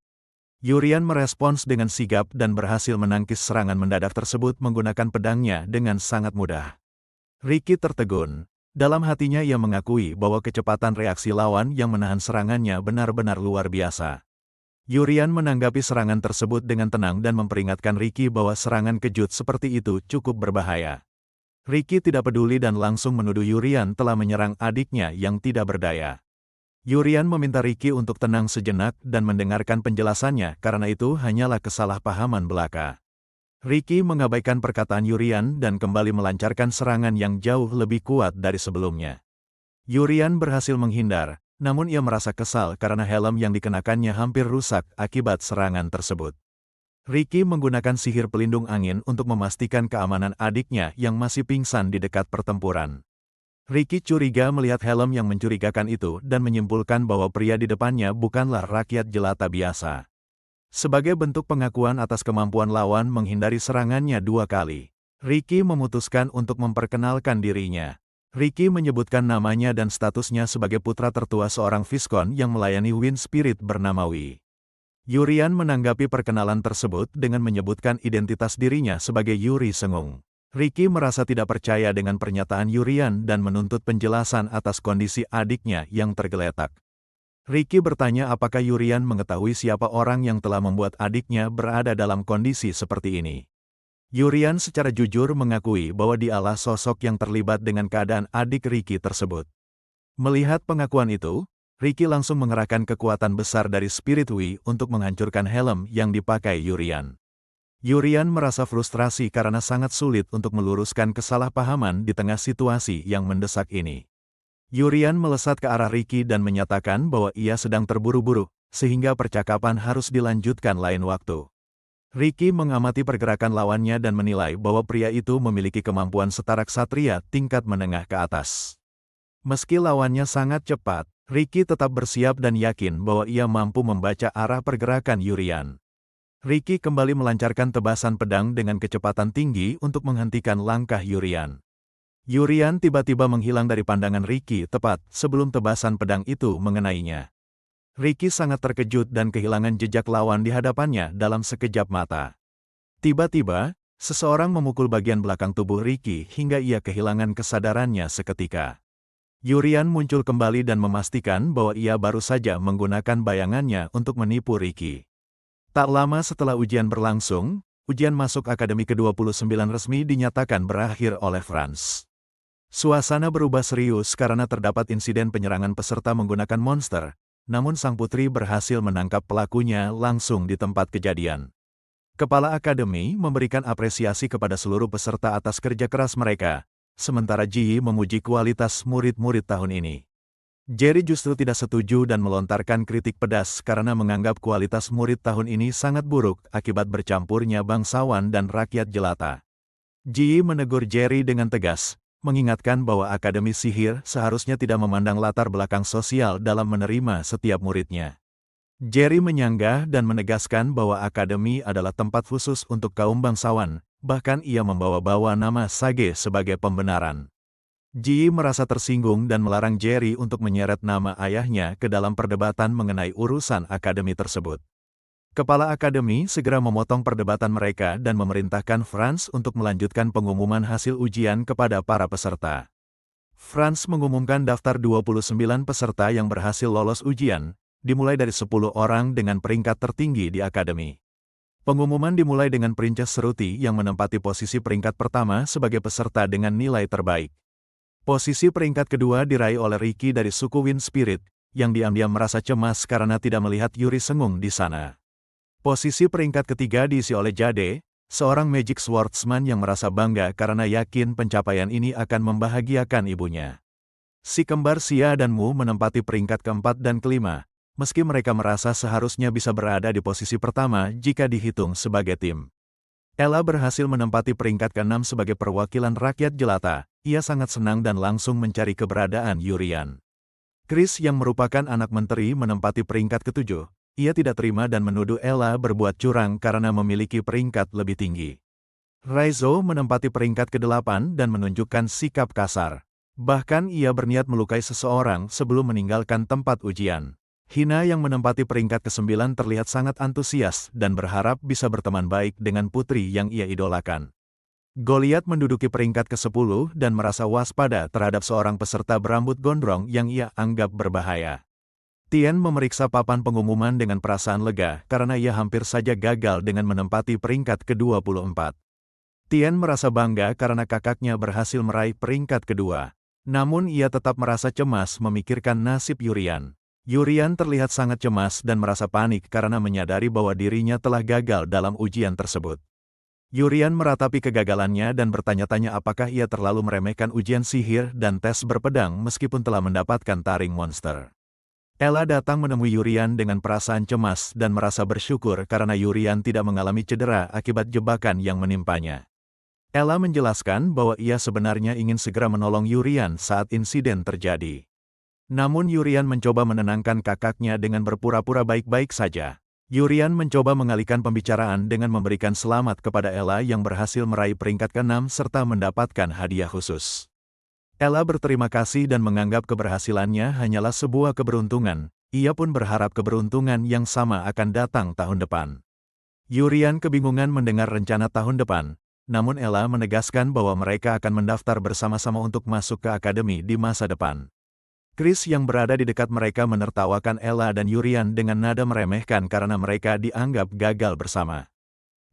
Yurian merespons dengan sigap dan berhasil menangkis serangan mendadak tersebut menggunakan pedangnya dengan sangat mudah. Ricky tertegun. Dalam hatinya ia mengakui bahwa kecepatan reaksi lawan yang menahan serangannya benar-benar luar biasa. Yurian menanggapi serangan tersebut dengan tenang dan memperingatkan Ricky bahwa serangan kejut seperti itu cukup berbahaya. Ricky tidak peduli dan langsung menuduh Yurian telah menyerang adiknya yang tidak berdaya. Yurian meminta Ricky untuk tenang sejenak dan mendengarkan penjelasannya karena itu hanyalah kesalahpahaman belaka. Ricky mengabaikan perkataan Yurian dan kembali melancarkan serangan yang jauh lebih kuat dari sebelumnya. Yurian berhasil menghindar, namun ia merasa kesal karena helm yang dikenakannya hampir rusak akibat serangan tersebut. Ricky menggunakan sihir pelindung angin untuk memastikan keamanan adiknya yang masih pingsan di dekat pertempuran. Ricky curiga melihat helm yang mencurigakan itu dan menyimpulkan bahwa pria di depannya bukanlah rakyat jelata biasa. Sebagai bentuk pengakuan atas kemampuan lawan menghindari serangannya 2 kali, Ricky memutuskan untuk memperkenalkan dirinya. Ricky menyebutkan namanya dan statusnya sebagai putra tertua seorang Viskon yang melayani Wind Spirit bernama Wi. Yurian menanggapi perkenalan tersebut dengan menyebutkan identitas dirinya sebagai Yuri Sengung. Ricky merasa tidak percaya dengan pernyataan Yurian dan menuntut penjelasan atas kondisi adiknya yang tergeletak. Ricky bertanya apakah Yurian mengetahui siapa orang yang telah membuat adiknya berada dalam kondisi seperti ini. Yurian secara jujur mengakui bahwa dialah sosok yang terlibat dengan keadaan adik Ricky tersebut. Melihat pengakuan itu, Ricky langsung mengerahkan kekuatan besar dari Spirit Wi untuk menghancurkan helm yang dipakai Yurian. Yurian merasa frustrasi karena sangat sulit untuk meluruskan kesalahpahaman di tengah situasi yang mendesak ini. Yurian melesat ke arah Ricky dan menyatakan bahwa ia sedang terburu-buru, sehingga percakapan harus dilanjutkan lain waktu. Ricky mengamati pergerakan lawannya dan menilai bahwa pria itu memiliki kemampuan setara ksatria tingkat menengah ke atas. Meski lawannya sangat cepat, Ricky tetap bersiap dan yakin bahwa ia mampu membaca arah pergerakan Yurian. Ricky kembali melancarkan tebasan pedang dengan kecepatan tinggi untuk menghentikan langkah Yurian. Yurian tiba-tiba menghilang dari pandangan Ricky tepat sebelum tebasan pedang itu mengenainya. Ricky sangat terkejut dan kehilangan jejak lawan di hadapannya dalam sekejap mata. Tiba-tiba, seseorang memukul bagian belakang tubuh Ricky hingga ia kehilangan kesadarannya seketika. Yurian muncul kembali dan memastikan bahwa ia baru saja menggunakan bayangannya untuk menipu Ricky. Tak lama setelah ujian berlangsung, ujian masuk Akademi ke-29 resmi dinyatakan berakhir oleh Franz. Suasana berubah serius karena terdapat insiden penyerangan peserta menggunakan monster, namun sang putri berhasil menangkap pelakunya langsung di tempat kejadian. Kepala Akademi memberikan apresiasi kepada seluruh peserta atas kerja keras mereka, sementara Ji memuji kualitas murid-murid tahun ini. Jerry justru tidak setuju dan melontarkan kritik pedas karena menganggap kualitas murid tahun ini sangat buruk akibat bercampurnya bangsawan dan rakyat jelata. Ji menegur Jerry dengan tegas, mengingatkan bahwa Akademi Sihir seharusnya tidak memandang latar belakang sosial dalam menerima setiap muridnya. Jerry menyanggah dan menegaskan bahwa Akademi adalah tempat khusus untuk kaum bangsawan, bahkan ia membawa-bawa nama Sage sebagai pembenaran. Ji merasa tersinggung dan melarang Jerry untuk menyeret nama ayahnya ke dalam perdebatan mengenai urusan Akademi tersebut. Kepala Akademi segera memotong perdebatan mereka dan memerintahkan Franz untuk melanjutkan pengumuman hasil ujian kepada para peserta. Franz mengumumkan daftar 29 peserta yang berhasil lolos ujian, dimulai dari 10 orang dengan peringkat tertinggi di Akademi. Pengumuman dimulai dengan Princess Seruti yang menempati posisi peringkat pertama sebagai peserta dengan nilai terbaik. Posisi peringkat kedua diraih oleh Ricky dari suku Wind Spirit, yang diam-diam merasa cemas karena tidak melihat Yuri Sengung di sana. Posisi peringkat ketiga diisi oleh Jade, seorang Magic Swordsman yang merasa bangga karena yakin pencapaian ini akan membahagiakan ibunya. Si kembar Xia dan Mu menempati peringkat keempat dan kelima, meski mereka merasa seharusnya bisa berada di posisi pertama jika dihitung sebagai tim. Ella berhasil menempati peringkat ke-6 sebagai perwakilan rakyat jelata. Ia sangat senang dan langsung mencari keberadaan Yurian. Chris yang merupakan anak menteri menempati peringkat ke-7. Ia tidak terima dan menuduh Ella berbuat curang karena memiliki peringkat lebih tinggi. Raizo menempati peringkat ke-8 dan menunjukkan sikap kasar. Bahkan ia berniat melukai seseorang sebelum meninggalkan tempat ujian. Hina yang menempati peringkat ke-9 terlihat sangat antusias dan berharap bisa berteman baik dengan putri yang ia idolakan. Goliath menduduki peringkat ke-10 dan merasa waspada terhadap seorang peserta berambut gondrong yang ia anggap berbahaya. Tien memeriksa papan pengumuman dengan perasaan lega karena ia hampir saja gagal dengan menempati peringkat ke-24. Tien merasa bangga karena kakaknya berhasil meraih peringkat kedua. Namun ia tetap merasa cemas memikirkan nasib Yurian. Yurian terlihat sangat cemas dan merasa panik karena menyadari bahwa dirinya telah gagal dalam ujian tersebut. Yurian meratapi kegagalannya dan bertanya-tanya apakah ia terlalu meremehkan ujian sihir dan tes berpedang meskipun telah mendapatkan taring monster. Ella datang menemui Yurian dengan perasaan cemas dan merasa bersyukur karena Yurian tidak mengalami cedera akibat jebakan yang menimpanya. Ella menjelaskan bahwa ia sebenarnya ingin segera menolong Yurian saat insiden terjadi. Namun Yurian mencoba menenangkan kakaknya dengan berpura-pura baik-baik saja. Yurian mencoba mengalihkan pembicaraan dengan memberikan selamat kepada Ella yang berhasil meraih peringkat ke-6 serta mendapatkan hadiah khusus. Ella berterima kasih dan menganggap keberhasilannya hanyalah sebuah keberuntungan. Ia pun berharap keberuntungan yang sama akan datang tahun depan. Yurian kebingungan mendengar rencana tahun depan, namun Ella menegaskan bahwa mereka akan mendaftar bersama-sama untuk masuk ke akademi di masa depan. Chris yang berada di dekat mereka menertawakan Ella dan Yurian dengan nada meremehkan karena mereka dianggap gagal bersama.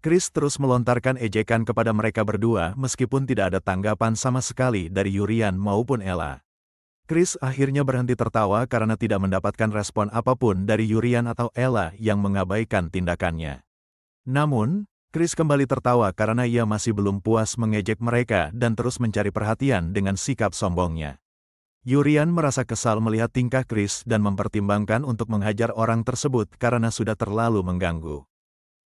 Chris terus melontarkan ejekan kepada mereka berdua meskipun tidak ada tanggapan sama sekali dari Yurian maupun Ella. Chris akhirnya berhenti tertawa karena tidak mendapatkan respon apapun dari Yurian atau Ella yang mengabaikan tindakannya. Namun, Chris kembali tertawa karena ia masih belum puas mengejek mereka dan terus mencari perhatian dengan sikap sombongnya. Yurian merasa kesal melihat tingkah Chris dan mempertimbangkan untuk menghajar orang tersebut karena sudah terlalu mengganggu.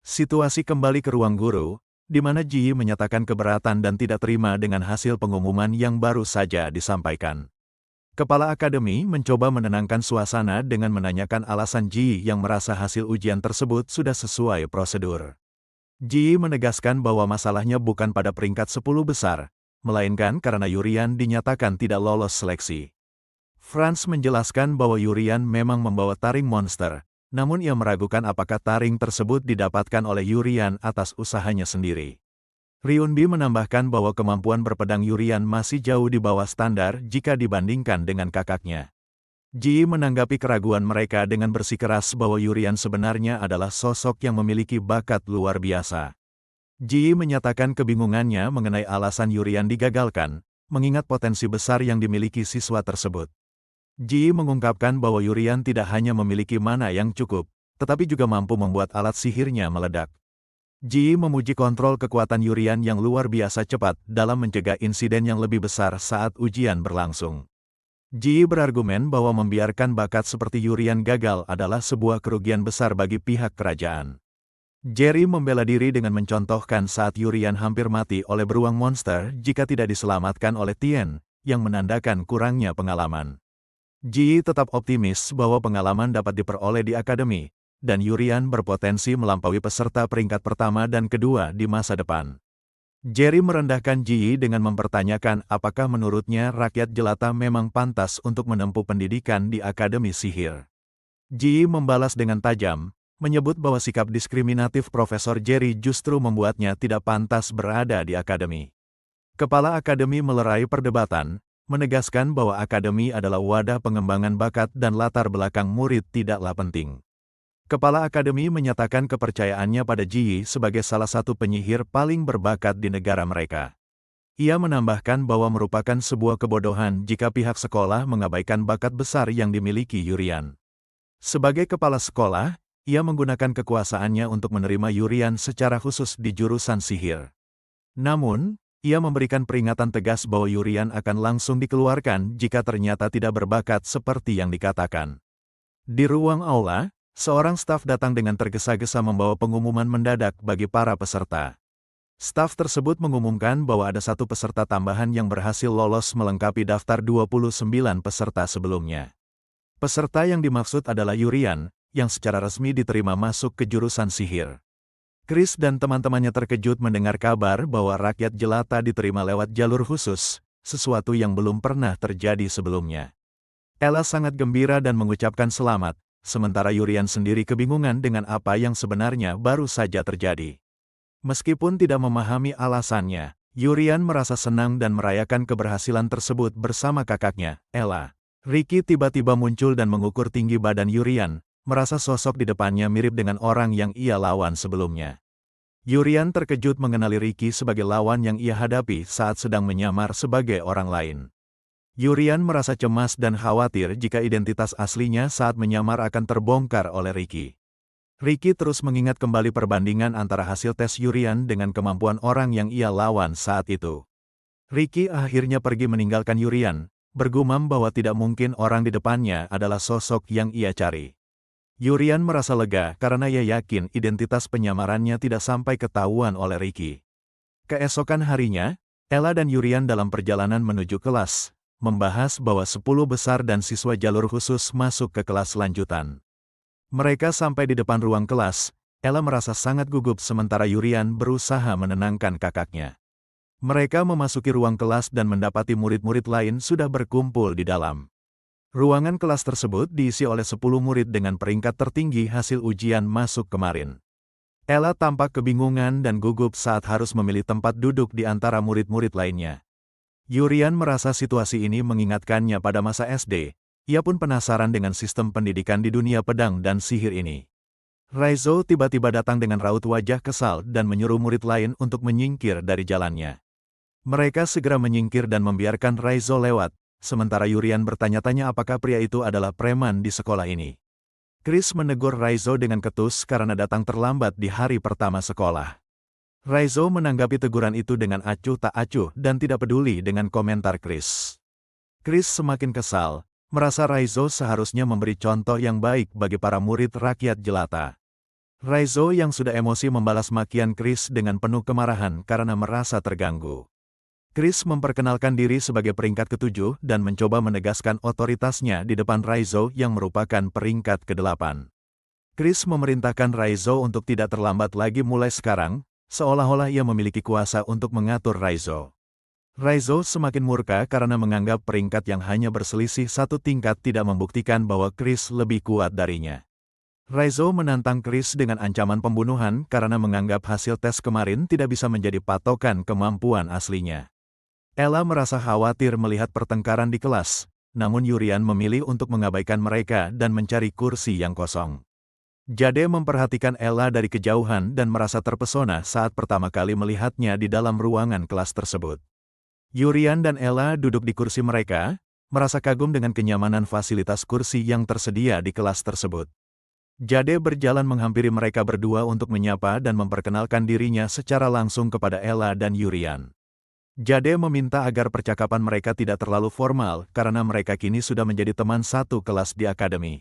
Situasi kembali ke ruang guru, di mana Ji menyatakan keberatan dan tidak terima dengan hasil pengumuman yang baru saja disampaikan. Kepala akademi mencoba menenangkan suasana dengan menanyakan alasan Ji yang merasa hasil ujian tersebut sudah sesuai prosedur. Ji menegaskan bahwa masalahnya bukan pada peringkat 10 besar, melainkan karena Yurian dinyatakan tidak lolos seleksi. Franz menjelaskan bahwa Yurian memang membawa taring monster, namun ia meragukan apakah taring tersebut didapatkan oleh Yurian atas usahanya sendiri. Ryunbi menambahkan bahwa kemampuan berpedang Yurian masih jauh di bawah standar jika dibandingkan dengan kakaknya. Ji menanggapi keraguan mereka dengan bersikeras bahwa Yurian sebenarnya adalah sosok yang memiliki bakat luar biasa. Ji menyatakan kebingungannya mengenai alasan Yurian digagalkan, mengingat potensi besar yang dimiliki siswa tersebut. Ji mengungkapkan bahwa Yurian tidak hanya memiliki mana yang cukup, tetapi juga mampu membuat alat sihirnya meledak. Ji memuji kontrol kekuatan Yurian yang luar biasa cepat dalam mencegah insiden yang lebih besar saat ujian berlangsung. Ji berargumen bahwa membiarkan bakat seperti Yurian gagal adalah sebuah kerugian besar bagi pihak kerajaan. Jerry membela diri dengan mencontohkan saat Yurian hampir mati oleh beruang monster jika tidak diselamatkan oleh Tien, yang menandakan kurangnya pengalaman. Ji tetap optimis bahwa pengalaman dapat diperoleh di akademi, dan Yurian berpotensi melampaui peserta peringkat pertama dan kedua di masa depan. Jerry merendahkan Ji dengan mempertanyakan apakah menurutnya rakyat jelata memang pantas untuk menempuh pendidikan di akademi sihir. Ji membalas dengan tajam, menyebut bahwa sikap diskriminatif Profesor Jerry justru membuatnya tidak pantas berada di akademi. Kepala akademi melerai perdebatan, menegaskan bahwa akademi adalah wadah pengembangan bakat dan latar belakang murid tidaklah penting. Kepala akademi menyatakan kepercayaannya pada Ji sebagai salah satu penyihir paling berbakat di negara mereka. Ia menambahkan bahwa merupakan sebuah kebodohan jika pihak sekolah mengabaikan bakat besar yang dimiliki Yurian. Sebagai kepala sekolah, ia menggunakan kekuasaannya untuk menerima Yurian secara khusus di jurusan sihir. Namun, ia memberikan peringatan tegas bahwa Yurian akan langsung dikeluarkan jika ternyata tidak berbakat seperti yang dikatakan. Di ruang aula, seorang staf datang dengan tergesa-gesa membawa pengumuman mendadak bagi para peserta. Staf tersebut mengumumkan bahwa ada satu peserta tambahan yang berhasil lolos melengkapi daftar 29 peserta sebelumnya. Peserta yang dimaksud adalah Yurian, yang secara resmi diterima masuk ke jurusan sihir. Chris dan teman-temannya terkejut mendengar kabar bahwa rakyat jelata diterima lewat jalur khusus, sesuatu yang belum pernah terjadi sebelumnya. Ella sangat gembira dan mengucapkan selamat, sementara Yurian sendiri kebingungan dengan apa yang sebenarnya baru saja terjadi. Meskipun tidak memahami alasannya, Yurian merasa senang dan merayakan keberhasilan tersebut bersama kakaknya, Ella. Ricky tiba-tiba muncul dan mengukur tinggi badan Yurian, merasa sosok di depannya mirip dengan orang yang ia lawan sebelumnya. Yurian terkejut mengenali Ricky sebagai lawan yang ia hadapi saat sedang menyamar sebagai orang lain. Yurian merasa cemas dan khawatir jika identitas aslinya saat menyamar akan terbongkar oleh Ricky. Ricky terus mengingat kembali perbandingan antara hasil tes Yurian dengan kemampuan orang yang ia lawan saat itu. Ricky akhirnya pergi meninggalkan Yurian, bergumam bahwa tidak mungkin orang di depannya adalah sosok yang ia cari. Yurian merasa lega karena ia yakin identitas penyamarannya tidak sampai ketahuan oleh Ricky. Keesokan harinya, Ella dan Yurian dalam perjalanan menuju kelas, membahas bahwa 10 besar dan siswa jalur khusus masuk ke kelas lanjutan. Mereka sampai di depan ruang kelas, Ella merasa sangat gugup sementara Yurian berusaha menenangkan kakaknya. Mereka memasuki ruang kelas dan mendapati murid-murid lain sudah berkumpul di dalam. Ruangan kelas tersebut diisi oleh 10 murid dengan peringkat tertinggi hasil ujian masuk kemarin. Ella tampak kebingungan dan gugup saat harus memilih tempat duduk di antara murid-murid lainnya. Yurian merasa situasi ini mengingatkannya pada masa SD, ia pun penasaran dengan sistem pendidikan di dunia pedang dan sihir ini. Raizo tiba-tiba datang dengan raut wajah kesal dan menyuruh murid lain untuk menyingkir dari jalannya. Mereka segera menyingkir dan membiarkan Raizo lewat, sementara Yurian bertanya-tanya apakah pria itu adalah preman di sekolah ini. Chris menegur Raizo dengan ketus karena datang terlambat di hari pertama sekolah. Raizo menanggapi teguran itu dengan acuh tak acuh dan tidak peduli dengan komentar Chris. Chris semakin kesal, merasa Raizo seharusnya memberi contoh yang baik bagi para murid rakyat jelata. Raizo yang sudah emosi membalas makian Chris dengan penuh kemarahan karena merasa terganggu. Chris memperkenalkan diri sebagai peringkat ke-7 dan mencoba menegaskan otoritasnya di depan Raizo yang merupakan peringkat ke-8. Chris memerintahkan Raizo untuk tidak terlambat lagi mulai sekarang, seolah-olah ia memiliki kuasa untuk mengatur Raizo. Raizo semakin murka karena menganggap peringkat yang hanya berselisih satu tingkat tidak membuktikan bahwa Chris lebih kuat darinya. Raizo menantang Chris dengan ancaman pembunuhan karena menganggap hasil tes kemarin tidak bisa menjadi patokan kemampuan aslinya. Ella merasa khawatir melihat pertengkaran di kelas, namun Yurian memilih untuk mengabaikan mereka dan mencari kursi yang kosong. Jade memperhatikan Ella dari kejauhan dan merasa terpesona saat pertama kali melihatnya di dalam ruangan kelas tersebut. Yurian dan Ella duduk di kursi mereka, merasa kagum dengan kenyamanan fasilitas kursi yang tersedia di kelas tersebut. Jade berjalan menghampiri mereka berdua untuk menyapa dan memperkenalkan dirinya secara langsung kepada Ella dan Yurian. Jade meminta agar percakapan mereka tidak terlalu formal karena mereka kini sudah menjadi teman satu kelas di akademi.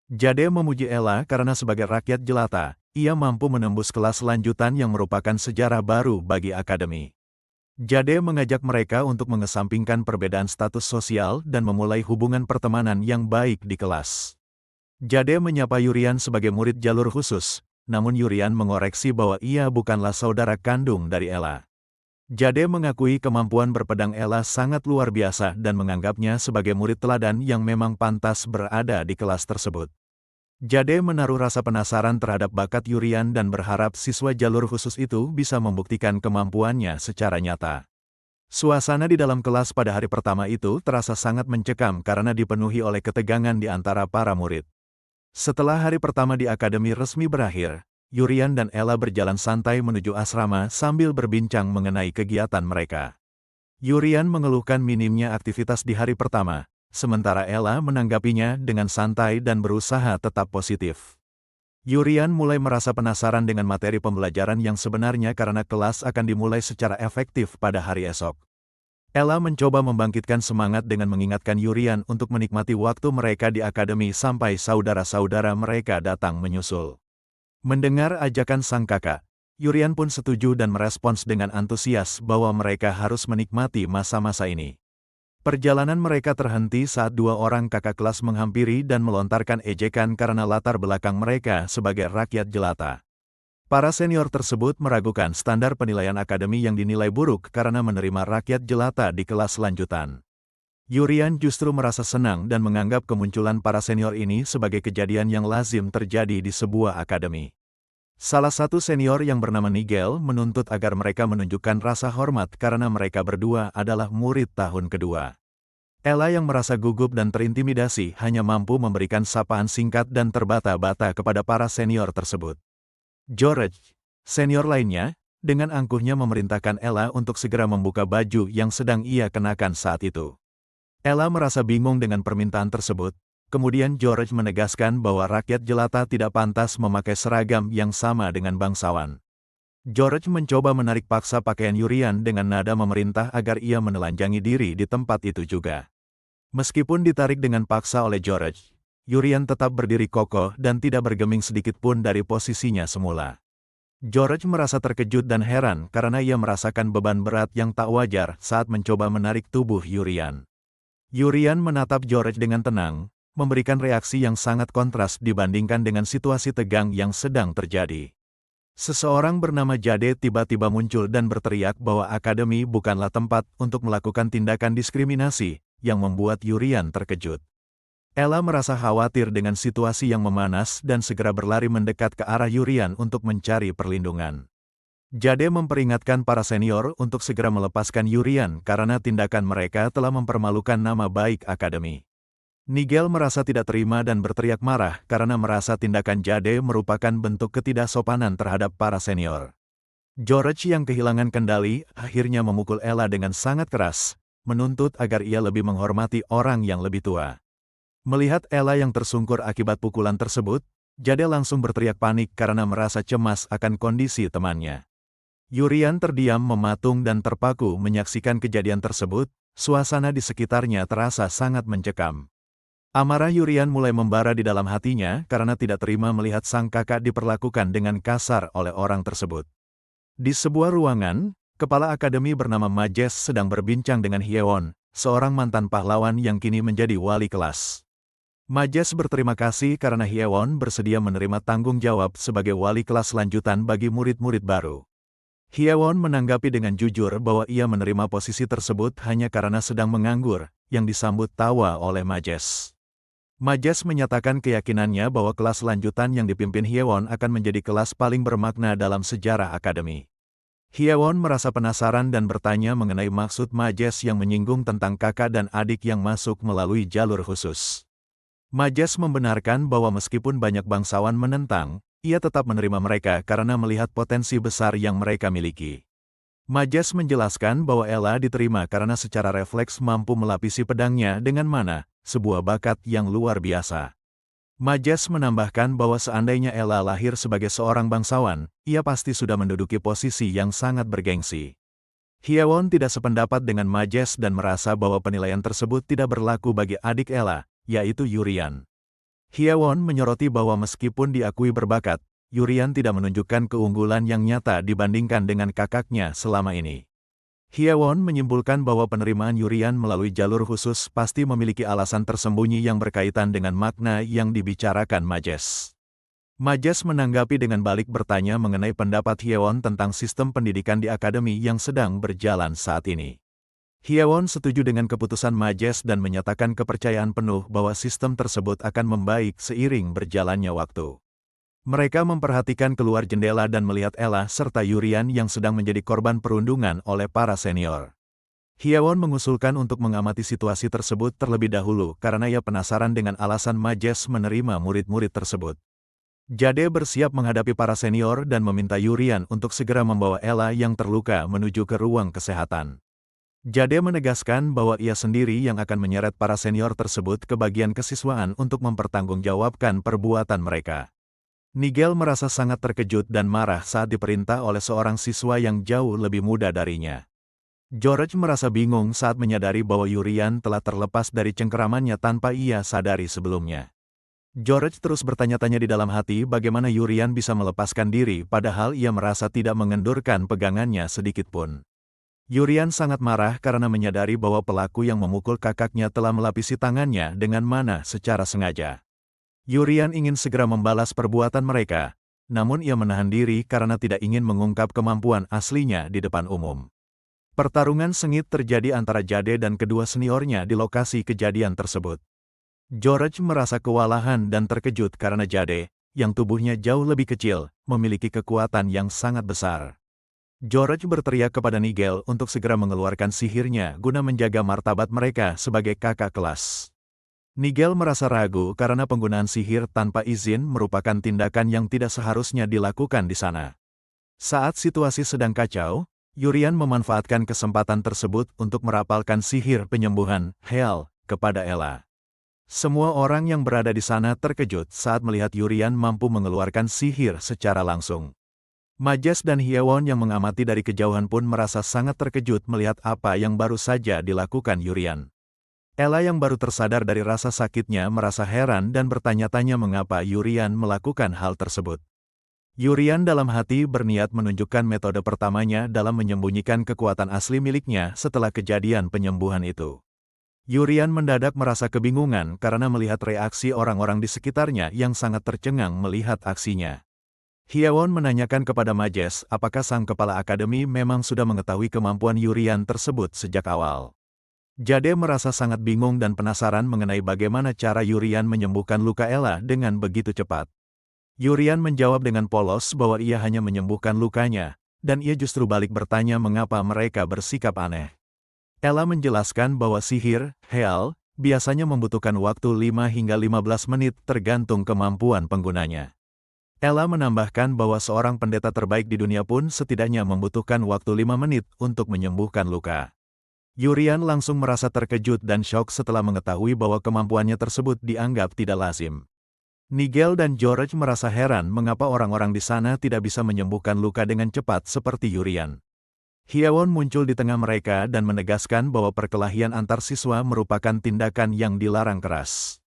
Jade memuji Ella karena sebagai rakyat jelata, ia mampu menembus kelas lanjutan yang merupakan sejarah baru bagi akademi. Jade mengajak mereka untuk mengesampingkan perbedaan status sosial dan memulai hubungan pertemanan yang baik di kelas. Jade menyapa Yurian sebagai murid jalur khusus, namun Yurian mengoreksi bahwa ia bukanlah saudara kandung dari Ella. Jade mengakui kemampuan berpedang Ella sangat luar biasa dan menganggapnya sebagai murid teladan yang memang pantas berada di kelas tersebut. Jade menaruh rasa penasaran terhadap bakat Yurian dan berharap siswa jalur khusus itu bisa membuktikan kemampuannya secara nyata. Suasana di dalam kelas pada hari pertama itu terasa sangat mencekam karena dipenuhi oleh ketegangan di antara para murid. Setelah hari pertama di akademi resmi berakhir, Yurian dan Ella berjalan santai menuju asrama sambil berbincang mengenai kegiatan mereka. Yurian mengeluhkan minimnya aktivitas di hari pertama, sementara Ella menanggapinya dengan santai dan berusaha tetap positif. Yurian mulai merasa penasaran dengan materi pembelajaran yang sebenarnya karena kelas akan dimulai secara efektif pada hari esok. Ella mencoba membangkitkan semangat dengan mengingatkan Yurian untuk menikmati waktu mereka di akademi sampai saudara-saudara mereka datang menyusul. Mendengar ajakan sang kakak, Yurian pun setuju dan merespons dengan antusias bahwa mereka harus menikmati masa-masa ini. Perjalanan mereka terhenti saat dua orang kakak kelas menghampiri dan melontarkan ejekan karena latar belakang mereka sebagai rakyat jelata. Para senior tersebut meragukan standar penilaian akademi yang dinilai buruk karena menerima rakyat jelata di kelas lanjutan. Yurian justru merasa senang dan menganggap kemunculan para senior ini sebagai kejadian yang lazim terjadi di sebuah akademi. Salah satu senior yang bernama Nigel menuntut agar mereka menunjukkan rasa hormat karena mereka berdua adalah murid tahun kedua. Ella yang merasa gugup dan terintimidasi hanya mampu memberikan sapaan singkat dan terbata-bata kepada para senior tersebut. George, senior lainnya, dengan angkuhnya memerintahkan Ella untuk segera membuka baju yang sedang ia kenakan saat itu. Ella merasa bingung dengan permintaan tersebut, kemudian George menegaskan bahwa rakyat jelata tidak pantas memakai seragam yang sama dengan bangsawan. George mencoba menarik paksa pakaian Yurian dengan nada memerintah agar ia menelanjangi diri di tempat itu juga. Meskipun ditarik dengan paksa oleh George, Yurian tetap berdiri kokoh dan tidak bergeming sedikit pun dari posisinya semula. George merasa terkejut dan heran karena ia merasakan beban berat yang tak wajar saat mencoba menarik tubuh Yurian. Yurian menatap George dengan tenang, memberikan reaksi yang sangat kontras dibandingkan dengan situasi tegang yang sedang terjadi. Seseorang bernama Jade tiba-tiba muncul dan berteriak bahwa akademi bukanlah tempat untuk melakukan tindakan diskriminasi, yang membuat Yurian terkejut. Ella merasa khawatir dengan situasi yang memanas dan segera berlari mendekat ke arah Yurian untuk mencari perlindungan. Jade memperingatkan para senior untuk segera melepaskan Yurian karena tindakan mereka telah mempermalukan nama baik akademi. Nigel merasa tidak terima dan berteriak marah karena merasa tindakan Jade merupakan bentuk ketidaksopanan terhadap para senior. George yang kehilangan kendali akhirnya memukul Ella dengan sangat keras, menuntut agar ia lebih menghormati orang yang lebih tua. Melihat Ella yang tersungkur akibat pukulan tersebut, Jade langsung berteriak panik karena merasa cemas akan kondisi temannya. Yurian terdiam mematung dan terpaku menyaksikan kejadian tersebut, suasana di sekitarnya terasa sangat mencekam. Amarah Yurian mulai membara di dalam hatinya karena tidak terima melihat sang kakak diperlakukan dengan kasar oleh orang tersebut. Di sebuah ruangan, kepala akademi bernama Majes sedang berbincang dengan Hyewon, seorang mantan pahlawan yang kini menjadi wali kelas. Majes berterima kasih karena Hyewon bersedia menerima tanggung jawab sebagai wali kelas lanjutan bagi murid-murid baru. Hyewon menanggapi dengan jujur bahwa ia menerima posisi tersebut hanya karena sedang menganggur, yang disambut tawa oleh Majes. Majes menyatakan keyakinannya bahwa kelas lanjutan yang dipimpin Hyewon akan menjadi kelas paling bermakna dalam sejarah akademi. Hyewon merasa penasaran dan bertanya mengenai maksud Majes yang menyinggung tentang kakak dan adik yang masuk melalui jalur khusus. Majes membenarkan bahwa meskipun banyak bangsawan menentang, ia tetap menerima mereka karena melihat potensi besar yang mereka miliki. Majes menjelaskan bahwa Ella diterima karena secara refleks mampu melapisi pedangnya dengan mana, sebuah bakat yang luar biasa. Majes menambahkan bahwa seandainya Ella lahir sebagai seorang bangsawan, ia pasti sudah menduduki posisi yang sangat bergengsi. Hyewon tidak sependapat dengan Majes dan merasa bahwa penilaian tersebut tidak berlaku bagi adik Ella, yaitu Yurian. Hyewon menyoroti bahwa meskipun diakui berbakat, Yurian tidak menunjukkan keunggulan yang nyata dibandingkan dengan kakaknya selama ini. Hyewon menyimpulkan bahwa penerimaan Yurian melalui jalur khusus pasti memiliki alasan tersembunyi yang berkaitan dengan makna yang dibicarakan Majes. Majes menanggapi dengan balik bertanya mengenai pendapat Hyewon tentang sistem pendidikan di akademi yang sedang berjalan saat ini. Hyewon setuju dengan keputusan Majes dan menyatakan kepercayaan penuh bahwa sistem tersebut akan membaik seiring berjalannya waktu. Mereka memperhatikan keluar jendela dan melihat Ella serta Yurian yang sedang menjadi korban perundungan oleh para senior. Hyewon mengusulkan untuk mengamati situasi tersebut terlebih dahulu karena ia penasaran dengan alasan Majes menerima murid-murid tersebut. Jade bersiap menghadapi para senior dan meminta Yurian untuk segera membawa Ella yang terluka menuju ke ruang kesehatan. Jade menegaskan bahwa ia sendiri yang akan menyeret para senior tersebut ke bagian kesiswaan untuk mempertanggungjawabkan perbuatan mereka. Nigel merasa sangat terkejut dan marah saat diperintah oleh seorang siswa yang jauh lebih muda darinya. George merasa bingung saat menyadari bahwa Yurian telah terlepas dari cengkeramannya tanpa ia sadari sebelumnya. George terus bertanya-tanya di dalam hati bagaimana Yurian bisa melepaskan diri padahal ia merasa tidak mengendurkan pegangannya sedikitpun. Yurian sangat marah karena menyadari bahwa pelaku yang memukul kakaknya telah melapisi tangannya dengan mana secara sengaja. Yurian ingin segera membalas perbuatan mereka, namun ia menahan diri karena tidak ingin mengungkap kemampuan aslinya di depan umum. Pertarungan sengit terjadi antara Jade dan kedua seniornya di lokasi kejadian tersebut. George merasa kewalahan dan terkejut karena Jade, yang tubuhnya jauh lebih kecil, memiliki kekuatan yang sangat besar. George berteriak kepada Nigel untuk segera mengeluarkan sihirnya guna menjaga martabat mereka sebagai kakak kelas. Nigel merasa ragu karena penggunaan sihir tanpa izin merupakan tindakan yang tidak seharusnya dilakukan di sana. Saat situasi sedang kacau, Yurian memanfaatkan kesempatan tersebut untuk merapalkan sihir penyembuhan, Hel, kepada Ella. Semua orang yang berada di sana terkejut saat melihat Yurian mampu mengeluarkan sihir secara langsung. Majes dan Hyewon yang mengamati dari kejauhan pun merasa sangat terkejut melihat apa yang baru saja dilakukan Yurian. Ella yang baru tersadar dari rasa sakitnya merasa heran dan bertanya-tanya mengapa Yurian melakukan hal tersebut. Yurian dalam hati berniat menunjukkan metode pertamanya dalam menyembunyikan kekuatan asli miliknya setelah kejadian penyembuhan itu. Yurian mendadak merasa kebingungan karena melihat reaksi orang-orang di sekitarnya yang sangat tercengang melihat aksinya. Hyewon menanyakan kepada Majes apakah sang kepala akademi memang sudah mengetahui kemampuan Yurian tersebut sejak awal. Jade merasa sangat bingung dan penasaran mengenai bagaimana cara Yurian menyembuhkan luka Ella dengan begitu cepat. Yurian menjawab dengan polos bahwa ia hanya menyembuhkan lukanya, dan ia justru balik bertanya mengapa mereka bersikap aneh. Ella menjelaskan bahwa sihir, Hel, biasanya membutuhkan waktu 5 hingga 15 menit tergantung kemampuan penggunanya. Ella menambahkan bahwa seorang pendeta terbaik di dunia pun setidaknya membutuhkan waktu 5 menit untuk menyembuhkan luka. Yurian langsung merasa terkejut dan syok setelah mengetahui bahwa kemampuannya tersebut dianggap tidak lazim. Nigel dan George merasa heran mengapa orang-orang di sana tidak bisa menyembuhkan luka dengan cepat seperti Yurian. Hyewon muncul di tengah mereka dan menegaskan bahwa perkelahian antar siswa merupakan tindakan yang dilarang keras.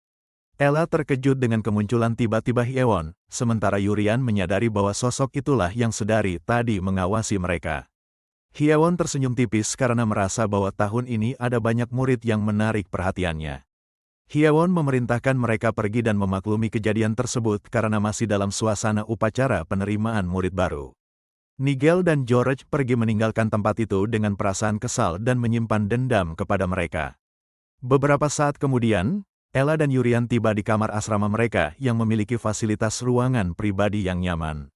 Ella terkejut dengan kemunculan tiba-tiba Hyewon, sementara Yurian menyadari bahwa sosok itulah yang sedari tadi mengawasi mereka. Hyewon tersenyum tipis karena merasa bahwa tahun ini ada banyak murid yang menarik perhatiannya. Hyewon memerintahkan mereka pergi dan memaklumi kejadian tersebut karena masih dalam suasana upacara penerimaan murid baru. Nigel dan George pergi meninggalkan tempat itu dengan perasaan kesal dan menyimpan dendam kepada mereka. Beberapa saat kemudian, Ella dan Yurian tiba di kamar asrama mereka yang memiliki fasilitas ruangan pribadi yang nyaman.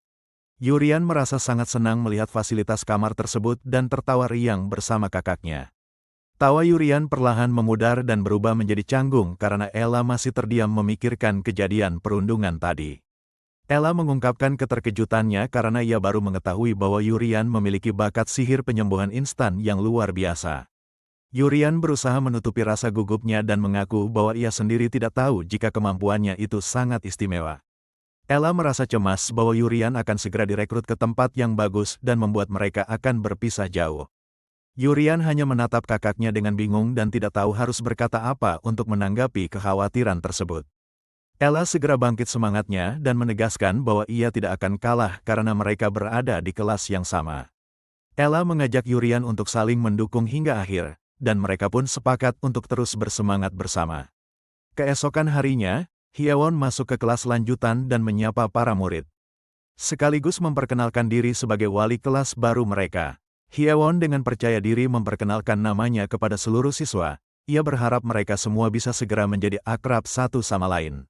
Yurian merasa sangat senang melihat fasilitas kamar tersebut dan tertawa riang bersama kakaknya. Tawa Yurian perlahan memudar dan berubah menjadi canggung karena Ella masih terdiam memikirkan kejadian perundungan tadi. Ella mengungkapkan keterkejutannya karena ia baru mengetahui bahwa Yurian memiliki bakat sihir penyembuhan instan yang luar biasa. Yurian berusaha menutupi rasa gugupnya dan mengaku bahwa ia sendiri tidak tahu jika kemampuannya itu sangat istimewa. Ella merasa cemas bahwa Yurian akan segera direkrut ke tempat yang bagus dan membuat mereka akan berpisah jauh. Yurian hanya menatap kakaknya dengan bingung dan tidak tahu harus berkata apa untuk menanggapi kekhawatiran tersebut. Ella segera bangkit semangatnya dan menegaskan bahwa ia tidak akan kalah karena mereka berada di kelas yang sama. Ella mengajak Yurian untuk saling mendukung hingga akhir, dan mereka pun sepakat untuk terus bersemangat bersama. Keesokan harinya, Hyewon masuk ke kelas lanjutan dan menyapa para murid. Sekaligus memperkenalkan diri sebagai wali kelas baru mereka. Hyewon dengan percaya diri memperkenalkan namanya kepada seluruh siswa. Ia berharap mereka semua bisa segera menjadi akrab satu sama lain.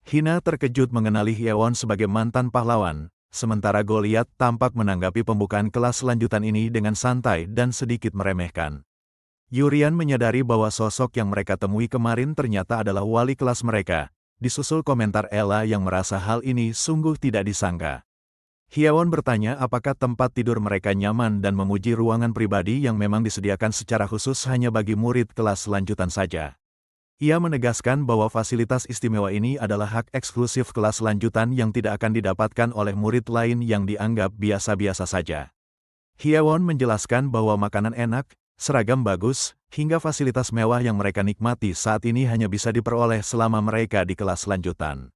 Hina terkejut mengenali Hyewon sebagai mantan pahlawan, sementara Goliath tampak menanggapi pembukaan kelas lanjutan ini dengan santai dan sedikit meremehkan. Yurian menyadari bahwa sosok yang mereka temui kemarin ternyata adalah wali kelas mereka, disusul komentar Ella yang merasa hal ini sungguh tidak disangka. Hyewon bertanya apakah tempat tidur mereka nyaman dan memuji ruangan pribadi yang memang disediakan secara khusus hanya bagi murid kelas lanjutan saja. Ia menegaskan bahwa fasilitas istimewa ini adalah hak eksklusif kelas lanjutan yang tidak akan didapatkan oleh murid lain yang dianggap biasa-biasa saja. Hyewon menjelaskan bahwa makanan enak, seragam bagus, hingga fasilitas mewah yang mereka nikmati saat ini hanya bisa diperoleh selama mereka di kelas lanjutan.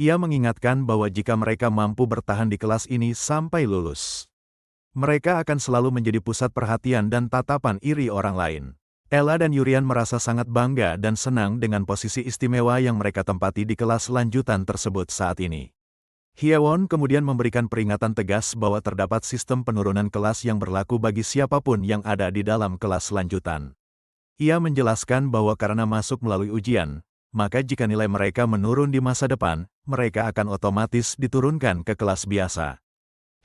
Ia mengingatkan bahwa jika mereka mampu bertahan di kelas ini sampai lulus, mereka akan selalu menjadi pusat perhatian dan tatapan iri orang lain. Ella dan Yurian merasa sangat bangga dan senang dengan posisi istimewa yang mereka tempati di kelas lanjutan tersebut saat ini. Hyewon kemudian memberikan peringatan tegas bahwa terdapat sistem penurunan kelas yang berlaku bagi siapapun yang ada di dalam kelas lanjutan. Ia menjelaskan bahwa karena masuk melalui ujian, maka jika nilai mereka menurun di masa depan, mereka akan otomatis diturunkan ke kelas biasa.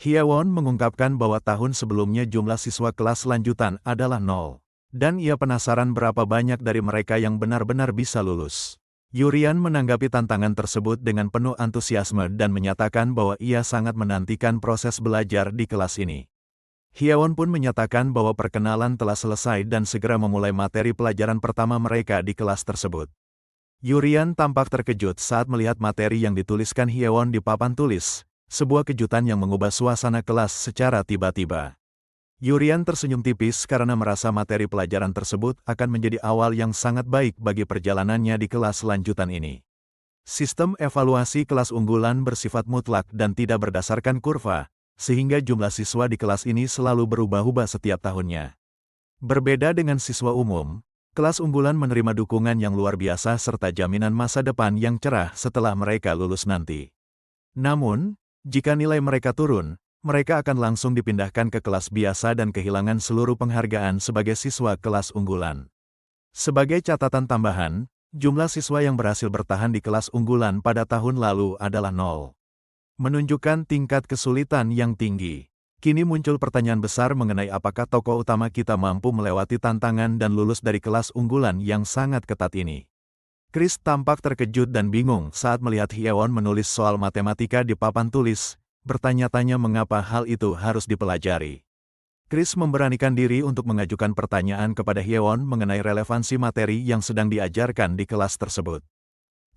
Hyewon mengungkapkan bahwa tahun sebelumnya jumlah siswa kelas lanjutan adalah 0. Dan ia penasaran berapa banyak dari mereka yang benar-benar bisa lulus. Yurian menanggapi tantangan tersebut dengan penuh antusiasme dan menyatakan bahwa ia sangat menantikan proses belajar di kelas ini. Hyewon pun menyatakan bahwa perkenalan telah selesai dan segera memulai materi pelajaran pertama mereka di kelas tersebut. Yurian tampak terkejut saat melihat materi yang dituliskan Hyewon di papan tulis, sebuah kejutan yang mengubah suasana kelas secara tiba-tiba. Yurian tersenyum tipis karena merasa materi pelajaran tersebut akan menjadi awal yang sangat baik bagi perjalanannya di kelas lanjutan ini. Sistem evaluasi kelas unggulan bersifat mutlak dan tidak berdasarkan kurva, sehingga jumlah siswa di kelas ini selalu berubah-ubah setiap tahunnya. Berbeda dengan siswa umum, kelas unggulan menerima dukungan yang luar biasa serta jaminan masa depan yang cerah setelah mereka lulus nanti. Namun, jika nilai mereka turun, mereka akan langsung dipindahkan ke kelas biasa dan kehilangan seluruh penghargaan sebagai siswa kelas unggulan. Sebagai catatan tambahan, jumlah siswa yang berhasil bertahan di kelas unggulan pada tahun lalu adalah 0. Menunjukkan tingkat kesulitan yang tinggi. Kini muncul pertanyaan besar mengenai apakah tokoh utama kita mampu melewati tantangan dan lulus dari kelas unggulan yang sangat ketat ini. Chris tampak terkejut dan bingung saat melihat Hyewon menulis soal matematika di papan tulis, bertanya-tanya mengapa hal itu harus dipelajari. Chris memberanikan diri untuk mengajukan pertanyaan kepada Hyewon mengenai relevansi materi yang sedang diajarkan di kelas tersebut.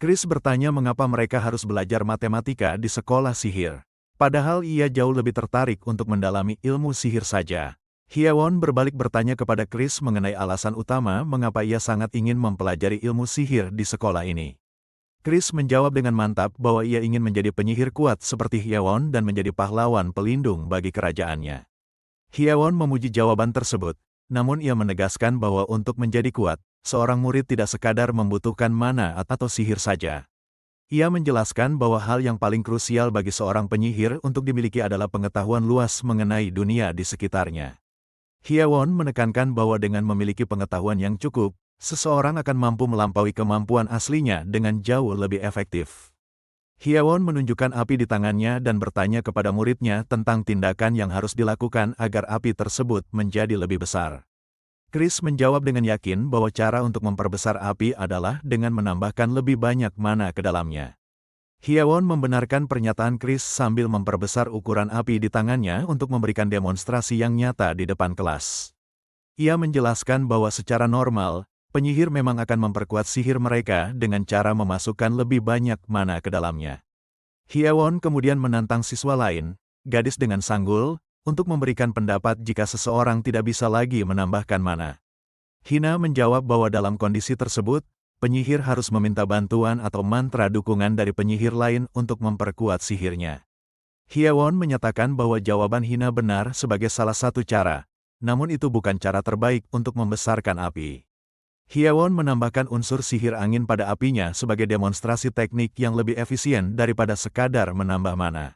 Chris bertanya mengapa mereka harus belajar matematika di sekolah sihir. Padahal ia jauh lebih tertarik untuk mendalami ilmu sihir saja. Hyewon berbalik bertanya kepada Chris mengenai alasan utama mengapa ia sangat ingin mempelajari ilmu sihir di sekolah ini. Chris menjawab dengan mantap bahwa ia ingin menjadi penyihir kuat seperti Hyewon dan menjadi pahlawan pelindung bagi kerajaannya. Hyewon memuji jawaban tersebut, namun ia menegaskan bahwa untuk menjadi kuat, seorang murid tidak sekadar membutuhkan mana atau sihir saja. Ia menjelaskan bahwa hal yang paling krusial bagi seorang penyihir untuk dimiliki adalah pengetahuan luas mengenai dunia di sekitarnya. Hyewon menekankan bahwa dengan memiliki pengetahuan yang cukup, seseorang akan mampu melampaui kemampuan aslinya dengan jauh lebih efektif. Hyewon menunjukkan api di tangannya dan bertanya kepada muridnya tentang tindakan yang harus dilakukan agar api tersebut menjadi lebih besar. Chris menjawab dengan yakin bahwa cara untuk memperbesar api adalah dengan menambahkan lebih banyak mana ke dalamnya. Hyewon membenarkan pernyataan Chris sambil memperbesar ukuran api di tangannya untuk memberikan demonstrasi yang nyata di depan kelas. Ia menjelaskan bahwa secara normal, penyihir memang akan memperkuat sihir mereka dengan cara memasukkan lebih banyak mana ke dalamnya. Hyewon kemudian menantang siswa lain, gadis dengan sanggul, untuk memberikan pendapat jika seseorang tidak bisa lagi menambahkan mana. Hina menjawab bahwa dalam kondisi tersebut, penyihir harus meminta bantuan atau mantra dukungan dari penyihir lain untuk memperkuat sihirnya. Hyewon menyatakan bahwa jawaban Hina benar sebagai salah satu cara, namun itu bukan cara terbaik untuk membesarkan api. Hyewon menambahkan unsur sihir angin pada apinya sebagai demonstrasi teknik yang lebih efisien daripada sekadar menambah mana.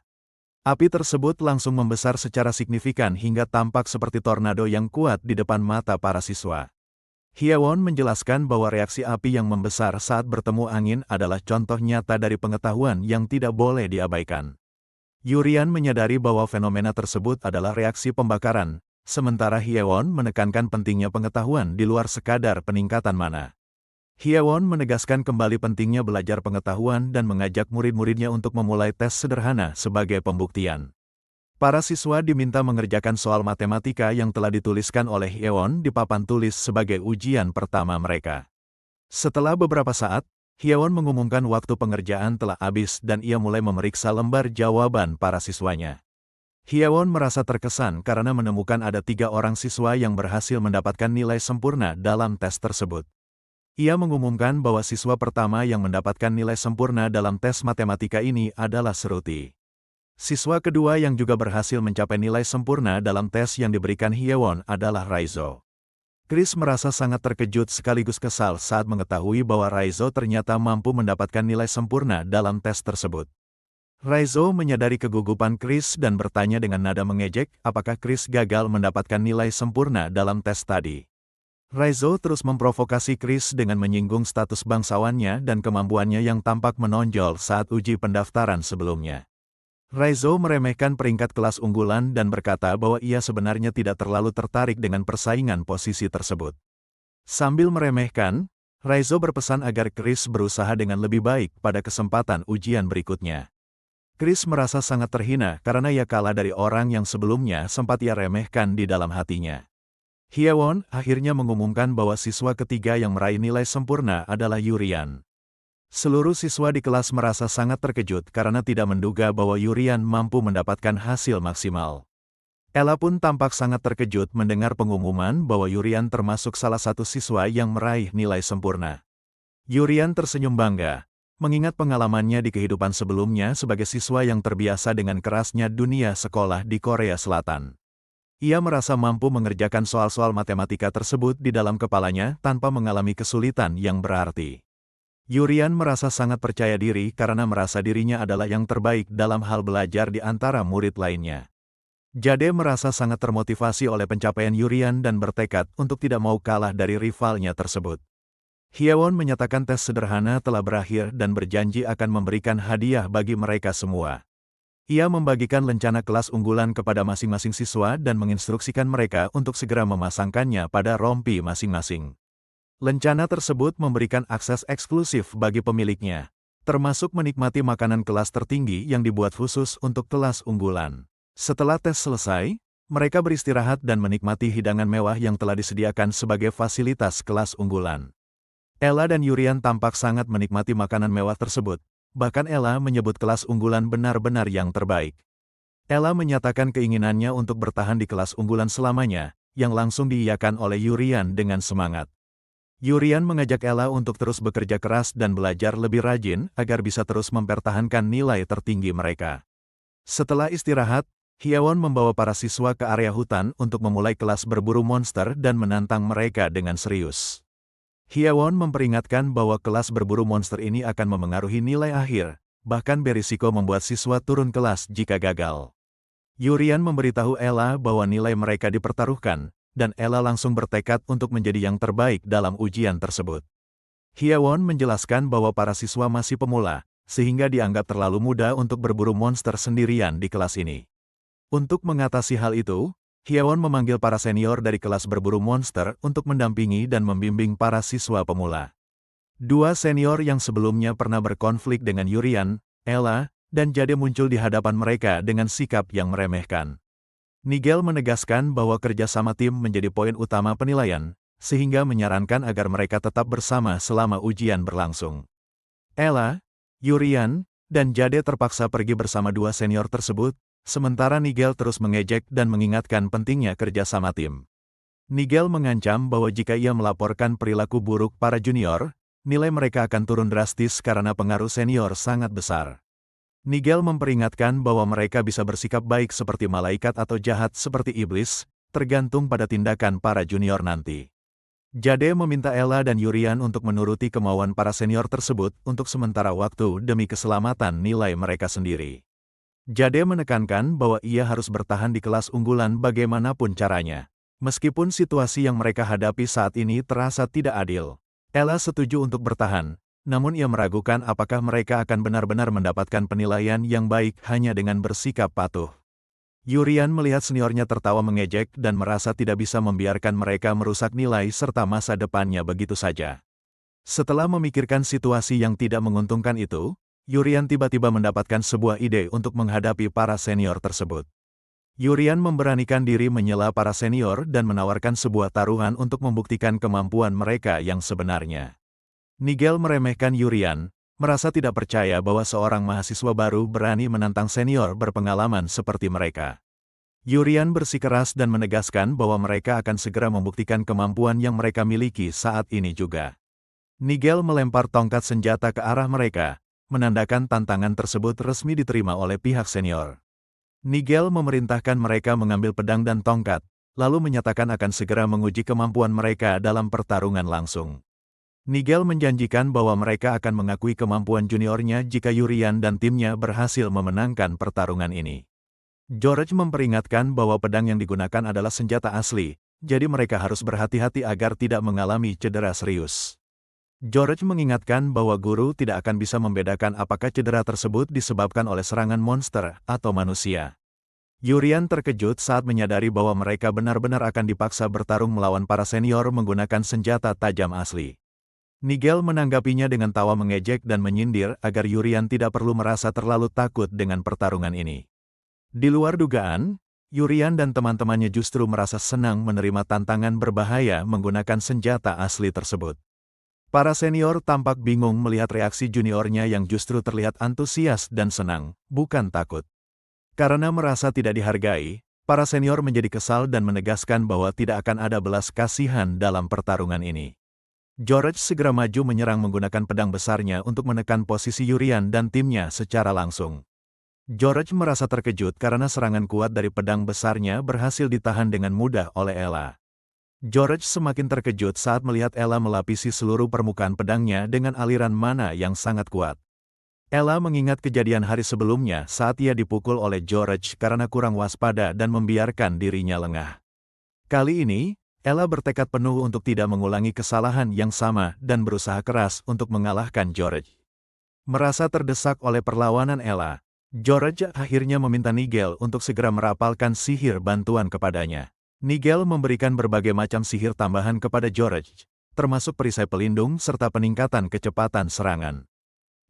Api tersebut langsung membesar secara signifikan hingga tampak seperti tornado yang kuat di depan mata para siswa. Hyewon menjelaskan bahwa reaksi api yang membesar saat bertemu angin adalah contoh nyata dari pengetahuan yang tidak boleh diabaikan. Yurian menyadari bahwa fenomena tersebut adalah reaksi pembakaran, sementara Hyewon menekankan pentingnya pengetahuan di luar sekadar peningkatan mana. Hyewon menegaskan kembali pentingnya belajar pengetahuan dan mengajak murid-muridnya untuk memulai tes sederhana sebagai pembuktian. Para siswa diminta mengerjakan soal matematika yang telah dituliskan oleh Hyewon di papan tulis sebagai ujian pertama mereka. Setelah beberapa saat, Hyewon mengumumkan waktu pengerjaan telah habis dan ia mulai memeriksa lembar jawaban para siswanya. Hyewon merasa terkesan karena menemukan ada 3 orang siswa yang berhasil mendapatkan nilai sempurna dalam tes tersebut. Ia mengumumkan bahwa siswa pertama yang mendapatkan nilai sempurna dalam tes matematika ini adalah Seruti. Siswa kedua yang juga berhasil mencapai nilai sempurna dalam tes yang diberikan Hyewon adalah Raizo. Chris merasa sangat terkejut sekaligus kesal saat mengetahui bahwa Raizo ternyata mampu mendapatkan nilai sempurna dalam tes tersebut. Raizo menyadari kegugupan Chris dan bertanya dengan nada mengejek apakah Chris gagal mendapatkan nilai sempurna dalam tes tadi. Raizo terus memprovokasi Chris dengan menyinggung status bangsawannya dan kemampuannya yang tampak menonjol saat uji pendaftaran sebelumnya. Raizo meremehkan peringkat kelas unggulan dan berkata bahwa ia sebenarnya tidak terlalu tertarik dengan persaingan posisi tersebut. Sambil meremehkan, Raizo berpesan agar Chris berusaha dengan lebih baik pada kesempatan ujian berikutnya. Chris merasa sangat terhina karena ia kalah dari orang yang sebelumnya sempat ia remehkan di dalam hatinya. Hyewon akhirnya mengumumkan bahwa siswa ketiga yang meraih nilai sempurna adalah Yurian. Seluruh siswa di kelas merasa sangat terkejut karena tidak menduga bahwa Yurian mampu mendapatkan hasil maksimal. Ella pun tampak sangat terkejut mendengar pengumuman bahwa Yurian termasuk salah satu siswa yang meraih nilai sempurna. Yurian tersenyum bangga, mengingat pengalamannya di kehidupan sebelumnya sebagai siswa yang terbiasa dengan kerasnya dunia sekolah di Korea Selatan. Ia merasa mampu mengerjakan soal-soal matematika tersebut di dalam kepalanya tanpa mengalami kesulitan yang berarti. Yurian merasa sangat percaya diri karena merasa dirinya adalah yang terbaik dalam hal belajar di antara murid lainnya. Jade merasa sangat termotivasi oleh pencapaian Yurian dan bertekad untuk tidak mau kalah dari rivalnya tersebut. Hyewon menyatakan tes sederhana telah berakhir dan berjanji akan memberikan hadiah bagi mereka semua. Ia membagikan lencana kelas unggulan kepada masing-masing siswa dan menginstruksikan mereka untuk segera memasangkannya pada rompi masing-masing. Lencana tersebut memberikan akses eksklusif bagi pemiliknya, termasuk menikmati makanan kelas tertinggi yang dibuat khusus untuk kelas unggulan. Setelah tes selesai, mereka beristirahat dan menikmati hidangan mewah yang telah disediakan sebagai fasilitas kelas unggulan. Ella dan Yurian tampak sangat menikmati makanan mewah tersebut. Bahkan Ella menyebut kelas unggulan benar-benar yang terbaik. Ella menyatakan keinginannya untuk bertahan di kelas unggulan selamanya, yang langsung diiyakan oleh Yurian dengan semangat. Yurian mengajak Ella untuk terus bekerja keras dan belajar lebih rajin agar bisa terus mempertahankan nilai tertinggi mereka. Setelah istirahat, Hyewon membawa para siswa ke area hutan untuk memulai kelas berburu monster dan menantang mereka dengan serius. Hyewon memperingatkan bahwa kelas berburu monster ini akan memengaruhi nilai akhir, bahkan berisiko membuat siswa turun kelas jika gagal. Yurian memberitahu Ella bahwa nilai mereka dipertaruhkan, dan Ella langsung bertekad untuk menjadi yang terbaik dalam ujian tersebut. Hyewon menjelaskan bahwa para siswa masih pemula, sehingga dianggap terlalu muda untuk berburu monster sendirian di kelas ini. Untuk mengatasi hal itu, Hyewon memanggil para senior dari kelas berburu monster untuk mendampingi dan membimbing para siswa pemula. Dua senior yang sebelumnya pernah berkonflik dengan Yurian, Ella, dan Jade muncul di hadapan mereka dengan sikap yang meremehkan. Nigel menegaskan bahwa kerja sama tim menjadi poin utama penilaian, sehingga menyarankan agar mereka tetap bersama selama ujian berlangsung. Ella, Yurian, dan Jade terpaksa pergi bersama dua senior tersebut, sementara Nigel terus mengejek dan mengingatkan pentingnya kerja sama tim. Nigel mengancam bahwa jika ia melaporkan perilaku buruk para junior, nilai mereka akan turun drastis karena pengaruh senior sangat besar. Nigel memperingatkan bahwa mereka bisa bersikap baik seperti malaikat atau jahat seperti iblis, tergantung pada tindakan para junior nanti. Jade meminta Ella dan Yurian untuk menuruti kemauan para senior tersebut untuk sementara waktu demi keselamatan nilai mereka sendiri. Jade menekankan bahwa ia harus bertahan di kelas unggulan bagaimanapun caranya. Meskipun situasi yang mereka hadapi saat ini terasa tidak adil. Ella setuju untuk bertahan, namun ia meragukan apakah mereka akan benar-benar mendapatkan penilaian yang baik hanya dengan bersikap patuh. Yurian melihat seniornya tertawa mengejek dan merasa tidak bisa membiarkan mereka merusak nilai serta masa depannya begitu saja. Setelah memikirkan situasi yang tidak menguntungkan itu, Yurian tiba-tiba mendapatkan sebuah ide untuk menghadapi para senior tersebut. Yurian memberanikan diri menyela para senior dan menawarkan sebuah taruhan untuk membuktikan kemampuan mereka yang sebenarnya. Nigel meremehkan Yurian, merasa tidak percaya bahwa seorang mahasiswa baru berani menantang senior berpengalaman seperti mereka. Yurian bersikeras dan menegaskan bahwa mereka akan segera membuktikan kemampuan yang mereka miliki saat ini juga. Nigel melempar tongkat senjata ke arah mereka, menandakan tantangan tersebut resmi diterima oleh pihak senior. Nigel memerintahkan mereka mengambil pedang dan tongkat, lalu menyatakan akan segera menguji kemampuan mereka dalam pertarungan langsung. Nigel menjanjikan bahwa mereka akan mengakui kemampuan juniornya jika Yurian dan timnya berhasil memenangkan pertarungan ini. George memperingatkan bahwa pedang yang digunakan adalah senjata asli, jadi mereka harus berhati-hati agar tidak mengalami cedera serius. George mengingatkan bahwa guru tidak akan bisa membedakan apakah cedera tersebut disebabkan oleh serangan monster atau manusia. Yurian terkejut saat menyadari bahwa mereka benar-benar akan dipaksa bertarung melawan para senior menggunakan senjata tajam asli. Nigel menanggapinya dengan tawa mengejek dan menyindir agar Yurian tidak perlu merasa terlalu takut dengan pertarungan ini. Di luar dugaan, Yurian dan teman-temannya justru merasa senang menerima tantangan berbahaya menggunakan senjata asli tersebut. Para senior tampak bingung melihat reaksi juniornya yang justru terlihat antusias dan senang, bukan takut. Karena merasa tidak dihargai, para senior menjadi kesal dan menegaskan bahwa tidak akan ada belas kasihan dalam pertarungan ini. George segera maju menyerang menggunakan pedang besarnya untuk menekan posisi Yurian dan timnya secara langsung. George merasa terkejut karena serangan kuat dari pedang besarnya berhasil ditahan dengan mudah oleh Ella. George semakin terkejut saat melihat Ella melapisi seluruh permukaan pedangnya dengan aliran mana yang sangat kuat. Ella mengingat kejadian hari sebelumnya saat ia dipukul oleh George karena kurang waspada dan membiarkan dirinya lengah. Kali ini, Ella bertekad penuh untuk tidak mengulangi kesalahan yang sama dan berusaha keras untuk mengalahkan George. Merasa terdesak oleh perlawanan Ella, George akhirnya meminta Nigel untuk segera merapalkan sihir bantuan kepadanya. Nigel memberikan berbagai macam sihir tambahan kepada George, termasuk perisai pelindung serta peningkatan kecepatan serangan.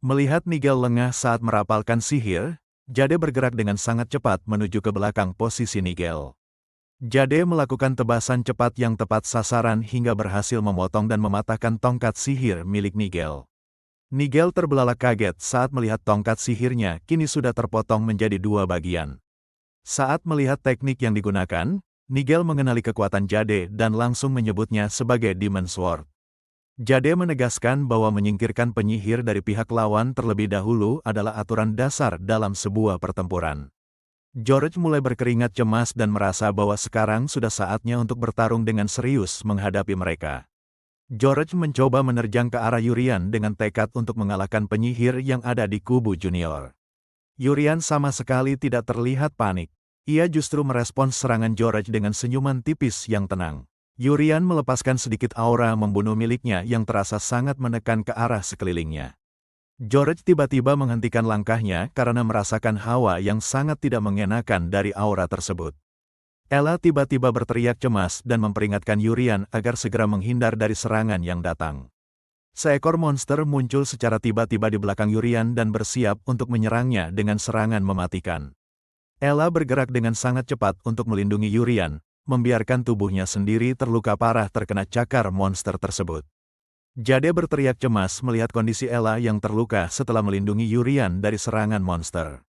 Melihat Nigel lengah saat merapalkan sihir, Jade bergerak dengan sangat cepat menuju ke belakang posisi Nigel. Jade melakukan tebasan cepat yang tepat sasaran hingga berhasil memotong dan mematahkan tongkat sihir milik Nigel. Nigel terbelalak kaget saat melihat tongkat sihirnya kini sudah terpotong menjadi dua bagian. Saat melihat teknik yang digunakan, Nigel mengenali kekuatan Jade dan langsung menyebutnya sebagai Demon Sword. Jade menegaskan bahwa menyingkirkan penyihir dari pihak lawan terlebih dahulu adalah aturan dasar dalam sebuah pertempuran. George mulai berkeringat cemas dan merasa bahwa sekarang sudah saatnya untuk bertarung dengan serius menghadapi mereka. George mencoba menerjang ke arah Yurian dengan tekad untuk mengalahkan penyihir yang ada di kubu junior. Yurian sama sekali tidak terlihat panik. Ia justru merespons serangan George dengan senyuman tipis yang tenang. Yurian melepaskan sedikit aura membunuh miliknya yang terasa sangat menekan ke arah sekelilingnya. George tiba-tiba menghentikan langkahnya karena merasakan hawa yang sangat tidak mengenakan dari aura tersebut. Ella tiba-tiba berteriak cemas dan memperingatkan Yurian agar segera menghindar dari serangan yang datang. Seekor monster muncul secara tiba-tiba di belakang Yurian dan bersiap untuk menyerangnya dengan serangan mematikan. Ella bergerak dengan sangat cepat untuk melindungi Yurian, membiarkan tubuhnya sendiri terluka parah terkena cakar monster tersebut. Jade berteriak cemas melihat kondisi Ella yang terluka setelah melindungi Yurian dari serangan monster.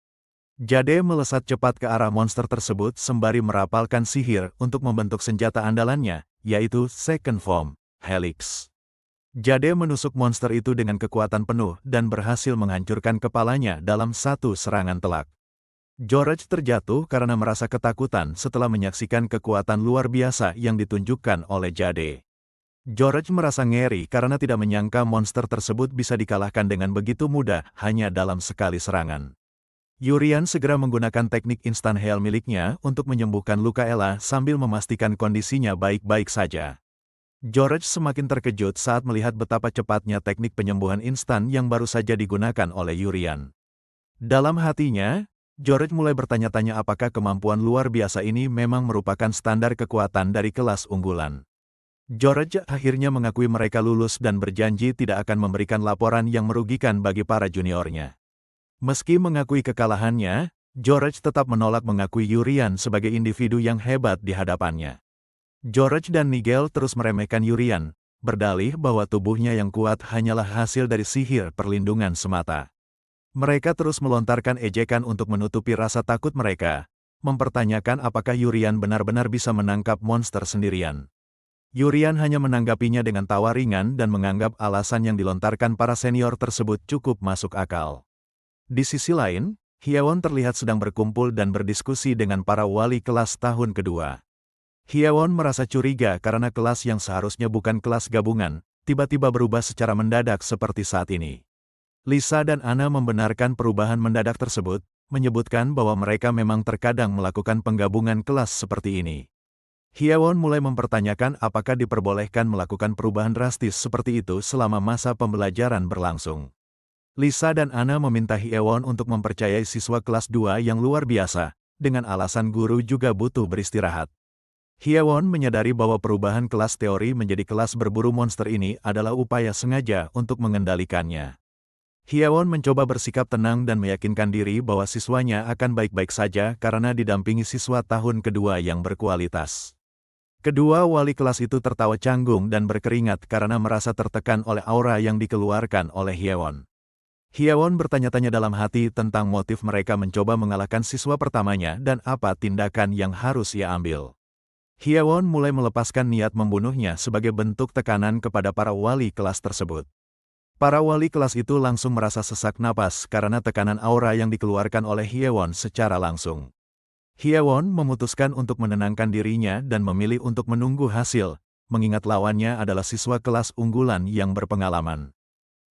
Jade melesat cepat ke arah monster tersebut sembari merapalkan sihir untuk membentuk senjata andalannya, yaitu Second Form, Helix. Jade menusuk monster itu dengan kekuatan penuh dan berhasil menghancurkan kepalanya dalam satu serangan telak. George terjatuh karena merasa ketakutan setelah menyaksikan kekuatan luar biasa yang ditunjukkan oleh Jade. George merasa ngeri karena tidak menyangka monster tersebut bisa dikalahkan dengan begitu mudah hanya dalam sekali serangan. Yurian segera menggunakan teknik instant heal miliknya untuk menyembuhkan luka Ella sambil memastikan kondisinya baik-baik saja. George semakin terkejut saat melihat betapa cepatnya teknik penyembuhan instan yang baru saja digunakan oleh Yurian. Dalam hatinya, George mulai bertanya-tanya apakah kemampuan luar biasa ini memang merupakan standar kekuatan dari kelas unggulan. George akhirnya mengakui mereka lulus dan berjanji tidak akan memberikan laporan yang merugikan bagi para juniornya. Meski mengakui kekalahannya, George tetap menolak mengakui Yurian sebagai individu yang hebat di hadapannya. George dan Nigel terus meremehkan Yurian, berdalih bahwa tubuhnya yang kuat hanyalah hasil dari sihir perlindungan semata. Mereka terus melontarkan ejekan untuk menutupi rasa takut mereka, mempertanyakan apakah Yurian benar-benar bisa menangkap monster sendirian. Yurian hanya menanggapinya dengan tawa ringan dan menganggap alasan yang dilontarkan para senior tersebut cukup masuk akal. Di sisi lain, Hyewon terlihat sedang berkumpul dan berdiskusi dengan para wali kelas tahun kedua. Hyewon merasa curiga karena kelas yang seharusnya bukan kelas gabungan, tiba-tiba berubah secara mendadak seperti saat ini. Lisa dan Anna membenarkan perubahan mendadak tersebut, menyebutkan bahwa mereka memang terkadang melakukan penggabungan kelas seperti ini. Hyewon mulai mempertanyakan apakah diperbolehkan melakukan perubahan drastis seperti itu selama masa pembelajaran berlangsung. Lisa dan Anna meminta Hyewon untuk mempercayai siswa kelas 2 yang luar biasa, dengan alasan guru juga butuh beristirahat. Hyewon menyadari bahwa perubahan kelas teori menjadi kelas berburu monster ini adalah upaya sengaja untuk mengendalikannya. Hyewon mencoba bersikap tenang dan meyakinkan diri bahwa siswanya akan baik-baik saja karena didampingi siswa tahun kedua yang berkualitas. Kedua wali kelas itu tertawa canggung dan berkeringat karena merasa tertekan oleh aura yang dikeluarkan oleh Hyewon. Hyewon bertanya-tanya dalam hati tentang motif mereka mencoba mengalahkan siswa pertamanya dan apa tindakan yang harus ia ambil. Hyewon mulai melepaskan niat membunuhnya sebagai bentuk tekanan kepada para wali kelas tersebut. Para wali kelas itu langsung merasa sesak napas karena tekanan aura yang dikeluarkan oleh Hyewon secara langsung. Hyewon memutuskan untuk menenangkan dirinya dan memilih untuk menunggu hasil, mengingat lawannya adalah siswa kelas unggulan yang berpengalaman.